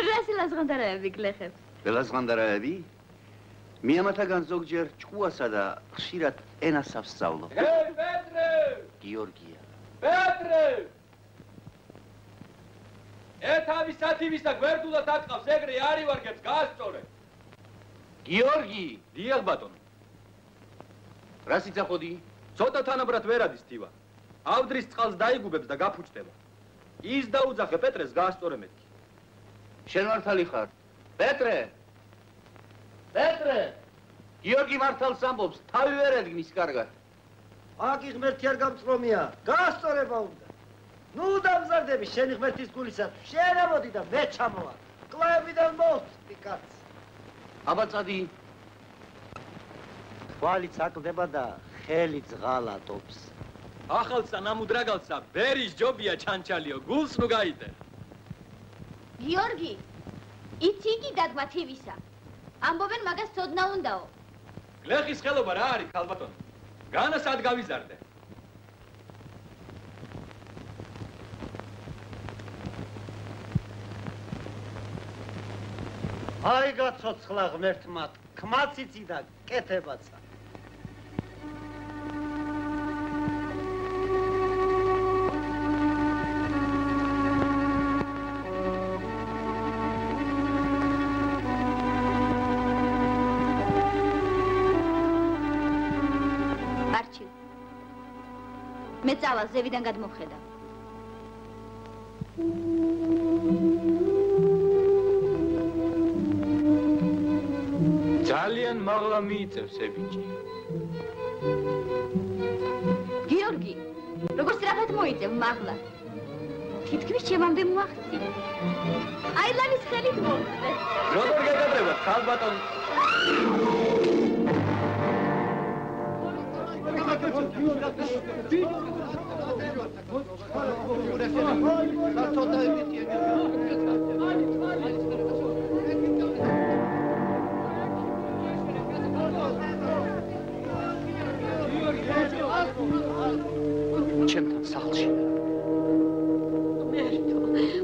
რასილას ღანდარები გლეხებს? ველაზღანდარაები? მე ამათაგან ზოგჯერ ჭკუასა და ხშირად ენას ავსწავლო. პეტრე! გიორგია. პეტრე! ეთავის სათივისა გვერდულად აკყავს, ეგრე არ ივარგებს, გაასწორე. გიორგი! დიახ ბატონო. რა სიძახოდი? ცოტა თანაბრად ვერ ადის თივა. ავდრის წყალს დაიგუბებს და გაფუჭდება. ის დაუძახე პეტრეს გაასწორე მეთქი. შენ მართალი ხარ? პეტრე! პეტრე! გიორგი მართალს ამბობს, თავი ვერ ედგნის კარგად. აკი ღმერთი არ გამწრომია, გაასწორება უნდა. ნუ დამზადები შენი ღმერთის გულისათვის. შენ ამოდი და მე ჩამოვარ. კლაებიდან მოვწდი კაც. აბა წადი. თვალი წაკლდება და ხელი ძღალატობს. ახალსა ნამუდრაგალსა ბერის ჯობია ჩანჩალიო, გულს ნუ გაიტე. გიორგი, იცი იგი დაგმა თივისა. ამბობენ მაგას ცოდნა უნდაო. გლეხის ხელობა რა არის, ქალბატონო? განას ად გავიზარდე. აი გაცოცხლა ღმერთმა, ქმაციცი და კეთებაცა. მე წავალ ზევიდან გადმოვხედა. ძალიან მაღლა მიიწევს ებიჭი. გიორგი, როგორც რაფად მოიწევ მაღლა? თითქმის ჩემამდე მოახცი. აი ლანის ხელით მოხდე. როგორ გეკადრება, ქალბატონო? ჩემთან სახლში.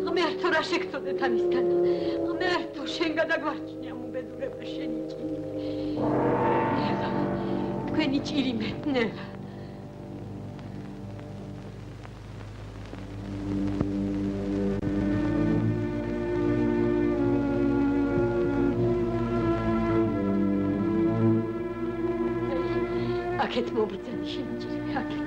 ღმერთო, რა შეგწოდეთ ამისგან? ღმერთო, შენ გადაგვარჩინე ამ უბედურებას შენი ჭირი. ნელა, თქვენი ჭირი მეტნელა. აქეთ მობრძენი შენი ჭირი, აქეთ.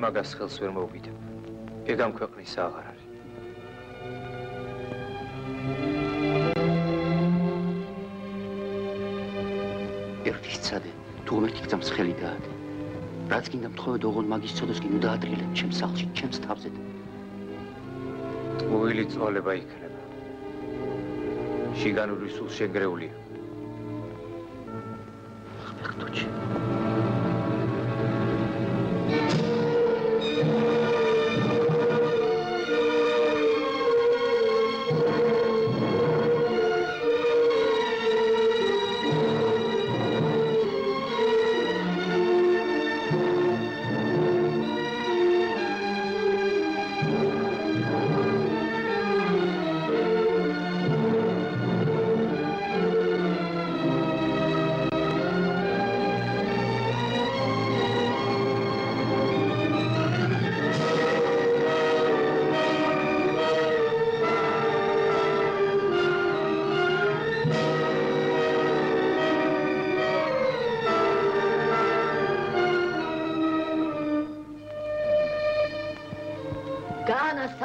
მაგას ხელს ვერ მოვგიდებ. გეგამ ქვეყნის აღარ არის. ერთის წადე, თუ ღმერთი გძამს ხელი დაადე. რაც გინდა მთხოვედ ოღონდ მაგის ცოდოს კი ნუ დაატრიელებ ჩემს სახლში, ჩემს თავზე. ტყუილი წვალება იქნება. შიგანური სულ შეგრეულია. ხმეხტოჩი.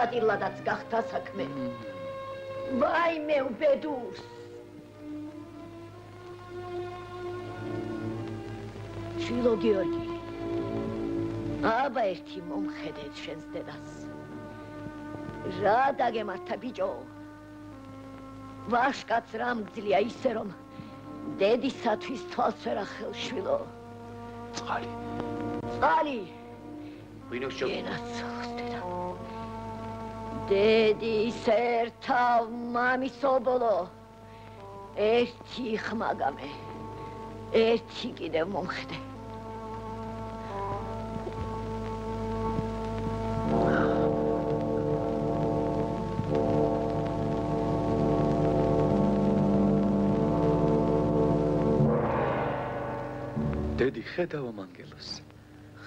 სატირლადაც გახდა საქმე. ვაიმე უბედურს. შვილო გიორგი. აბა ერთი მომხედეთ შენს დედას. რა დაგემართა ბიჭო. ვაშკაც რამძლია ისე რომ დედისათვის თვალს ვერ ახელ შვილო. წყალი. წყალი. ვინოს ჯო? დედის ერთავ მამის ობოლო ერთი ხმაგამე ერთი კიდევ მომხედე დედი ხედავ მანგელოს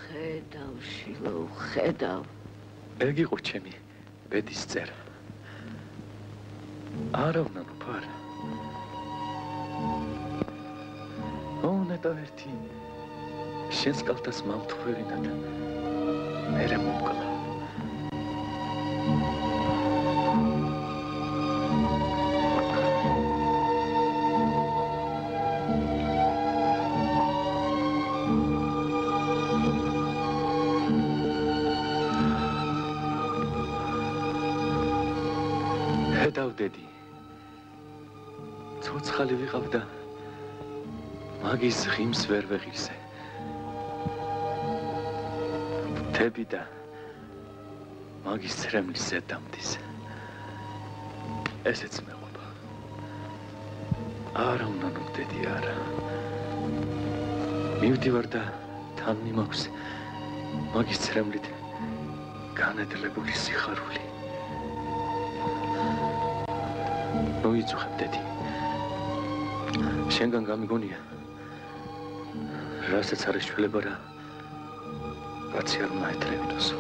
ხედავ შილო ხედავ ეგ იყო ჩემი ბედის წერა. არა უნდა ნუფარა. და ერთი შენს კალთას მავთხოვებინა და მერე მომკლა. დედი ცოცხალი ვიყავდა მაგის ღიმს ვერ ვეღირზე თები და მაგის ცრემლის ზედამდის ესეც მეყოფა არა უნდა ნუ დედი არა მივდივარ და თან მიმაქვს მაგის ცრემლით განედლებული სიხარული მოიწუხებ დედი შენგან გამიგონია რასაც არის შველება რა კაცი არ უნდა ეთრევინოსო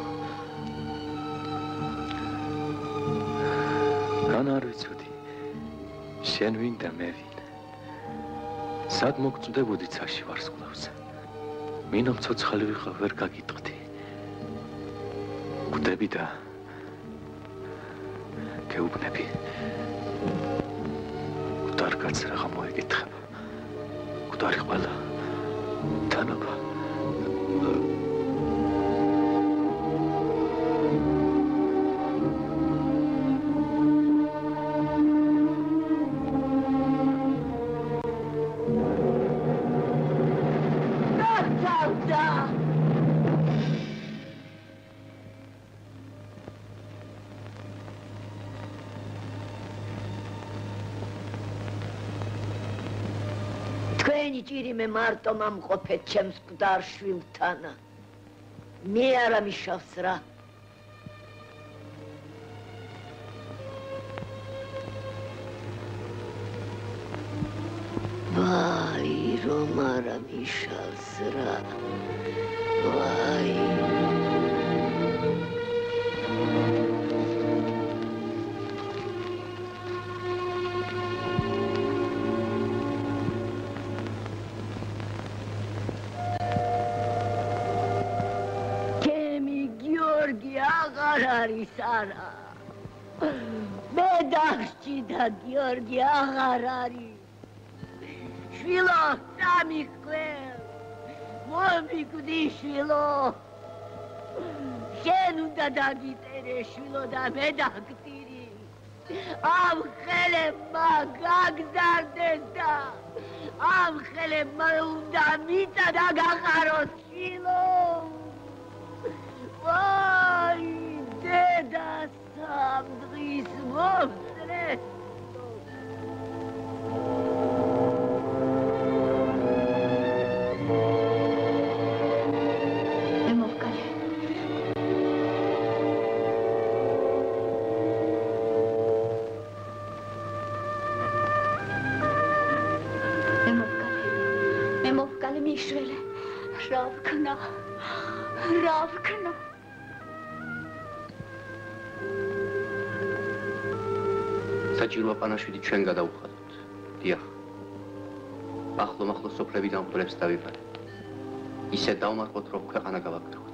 რან არ ვიცოდი შენ ვინ და მე ვინ სად მოგწვდებოდი ცაში ვარსკვლავს მინამ ცოცხალი ვიყავ ვერ გაგიტყდი გვდები და გეუბნები კაც რაღა მოეკითხება. გვდარი ყველა თანობა. ჭირიმე მარტო მომყოფეთ ჩემს მკვდარ შვილთანა. მე არა მიშავს რა. ვაი, რომ არა მიშავს რა. ვაი. არის არა. მე დახჭი და გიორგი აღარ არის. შვილო, სამიხველ. მომიკვდი შვილო. შენ უნდა დაგიწერე შვილო და მე დაგტირი. ამ ხელებმა გაგზარდეს და ამ ხელებმა უნდა მიწა დაგაყაროს შვილო. ვაი, დედა სამ დღის მომწრეს. მიშველე, რა ვქნა. საჭიროა პანაშვიდი ჩვენ გადავუხადოთ. დიახ. ახლო-მახლო სოფლებიდან მკვლელებს დავიფარეთ. ისე დავმარხოთ, რომ ქვეყანა გავაკეთოთ.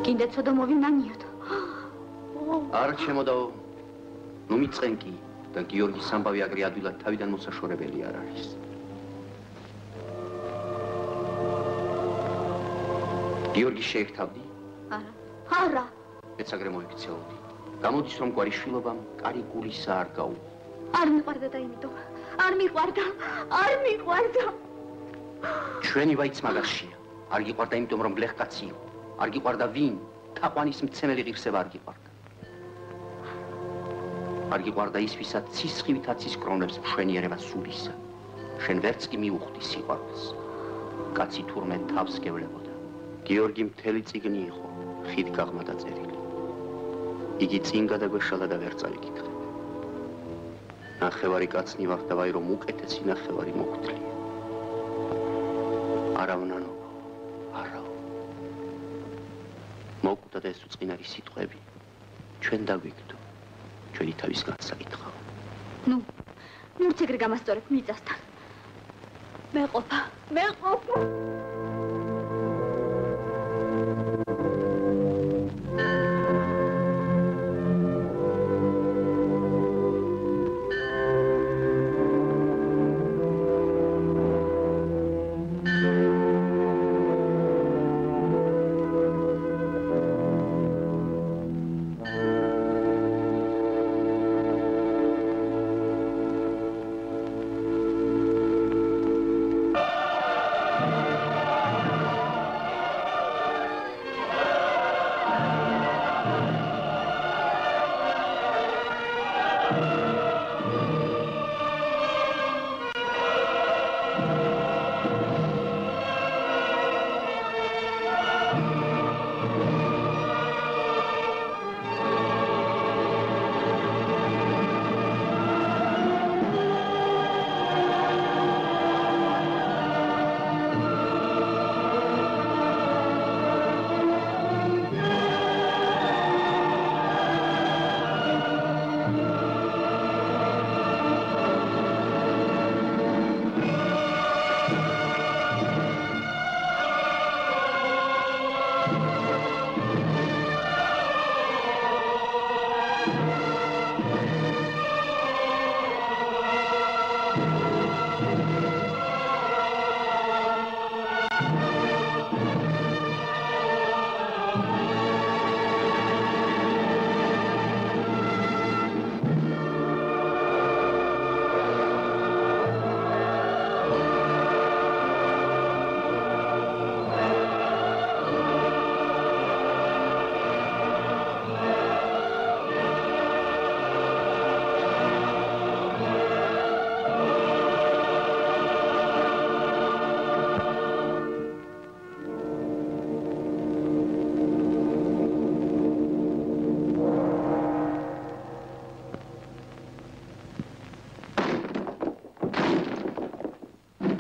კიდე ცოტა მოვიმანიოთ. არ შემოდაო. ნუ მიწყენ კი. და გიორგის სამბავი აგრე ადვილად თავიდან მოსაშორებელი არ არის. გიორგის შეერთავდი? არა. ეც აგრე მოიქცეოდი. გამოდის რომ გვარი შვილობამ კარი გულისა არ გაუღო. არ მიყვარდა და იმიტომ. არ მიყვარდა. ჩვენი ვაიც მაგაშია. არ გიყვარდა იმიტომ რომ გლეხკაცი იყო. არ გიყვარდა ვინ? თაყვანის მცემელი ღირსება არ გიყვარდა. არ გიყვარდა ის, ვისაც ცისხივითაც ის კრონებს მშვენიერება სულისა. შენ ვერც კი მიუხვდი სიყვარულს. კაცი თურმე თავს გევლებოდა. გიორგი მთელი წიგნი იყო, ხით გაღმა დაწერილი. იგი წინ გადაგვეშალა და ვერ წავიკითხე. ნახევარი კაცნი ვარ და ვაი რომ უკეთესი ნახევარი მოგთლია. არავნანობა, არავ. მოკვდა და ეს უწყინარი სიტყვები ჩვენ დაგვიგდო. ჩვენი თავის განსაკითხავ. ნუ ეგრე გამასწორებ მიწასთან. მეყოფა.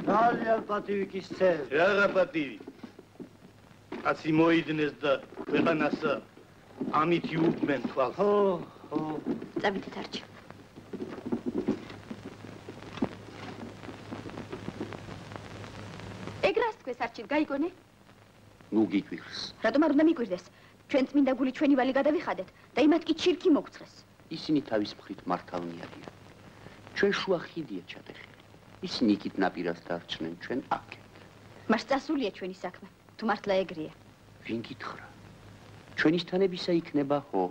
ძალიან პატივი კი სცენ. რა პატივი? კაცი მოიძნეს და ქვეყანას ამით იუბმენ თვალს. ხო. წავიდეთ არჩევ. ეგ რას თქვეს არჩევ, გაიგონე? ნუ გიგვირს. რატომ არ უნდა მიგვირდეს? ჩვენ წმინდა გული ჩვენი ვალი გადავიხადეთ და იმათ კი ჩირქი მოგცხრეს. ისინი თავის მხრივ მართავნი არიან. ჩვენ შუა ხიდია ჩატეხილი. ისინი იქით ნაპირას დარჩნენ, ჩვენ აქეთ. მას წასულია ჩვენი საქმე. თუ მართლა ეგრეა. ვინ გითხრა? ჩვენისთანებისა იქნება ხო,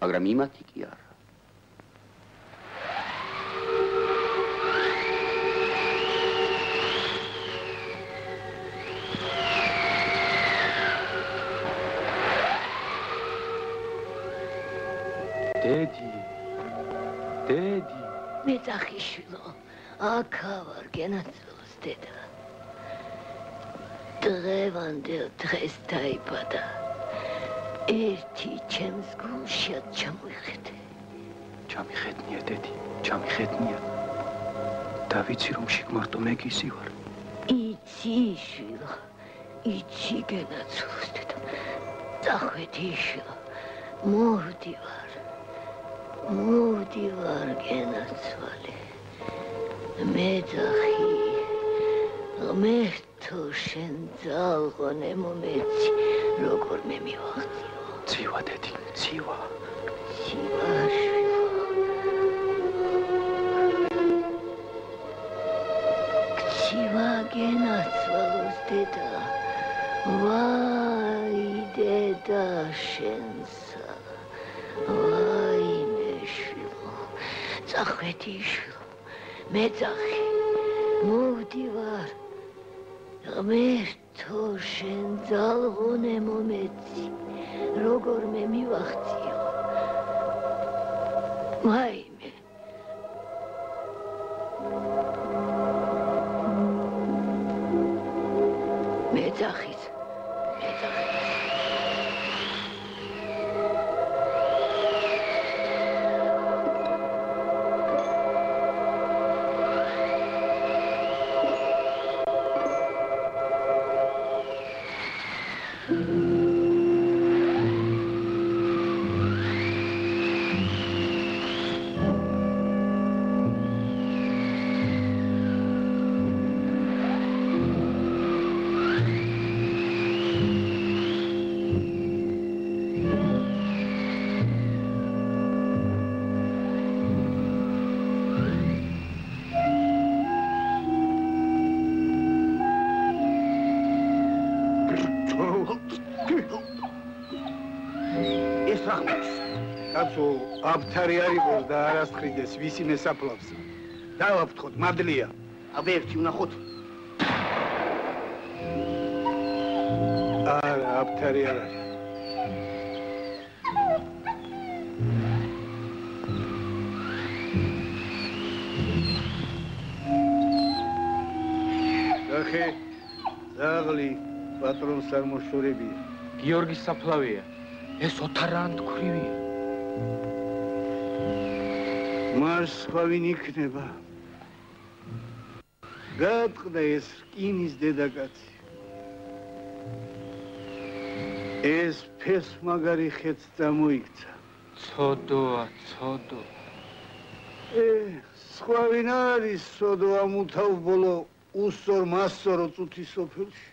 მაგრამ იმათი კი არა. დედი. მეძახიშვილო, აქა ვარ გენაცვლოს დედა. დღევანდელ დღეს დაიბადა. ერთი ჩემს გულშიად ჩამოიხედე. ჩამიხედნია დედი, ჩამიხედნია. და ვიცი რომ შიგმარტო მეგისი ვარ. იცი შვილო, იცი გენაცვლოს დედა. წახვედი შვილო, მოვდივარ გენაცვალე. მეძახი, ღმერთო შენ ძალღონე მომეცი, როგორ მე მივახციო. ცივა დედი, ცივა. ცივა შვილო. ცივა გენაცვალოს დედა. ვაი დედა შენსა. ვაიმე შვილო. წახვედი შვილო. მეძახი, მოვდივარ. ღმერთო შენ ძალღონე მომეცი, როგორ მე მივახციო. ვაიმე. მეძახის. აბთარი არ იყოს და არ ასხრიდეს ვისი მესაფლავს. დავაფრთხოთ, მადლია. აბერტი უნახოთ. არა, აბთარი არ არის. დახე, ზაღლი, პატრონს არ მოშორებია. გიორგის საფლავია. ეს ოთარან თქვრივია. მას სხვა ვინ იქნება? გატყდა ეს რკინის დედაკაცი. ეს ფესმაგარი ხეც წამოიქცა. ცოდოა, ცოდო. სხვა ვინ არის სოდო ამუთავ ბოლო უსწორ მასწორო წუთის სოფელში?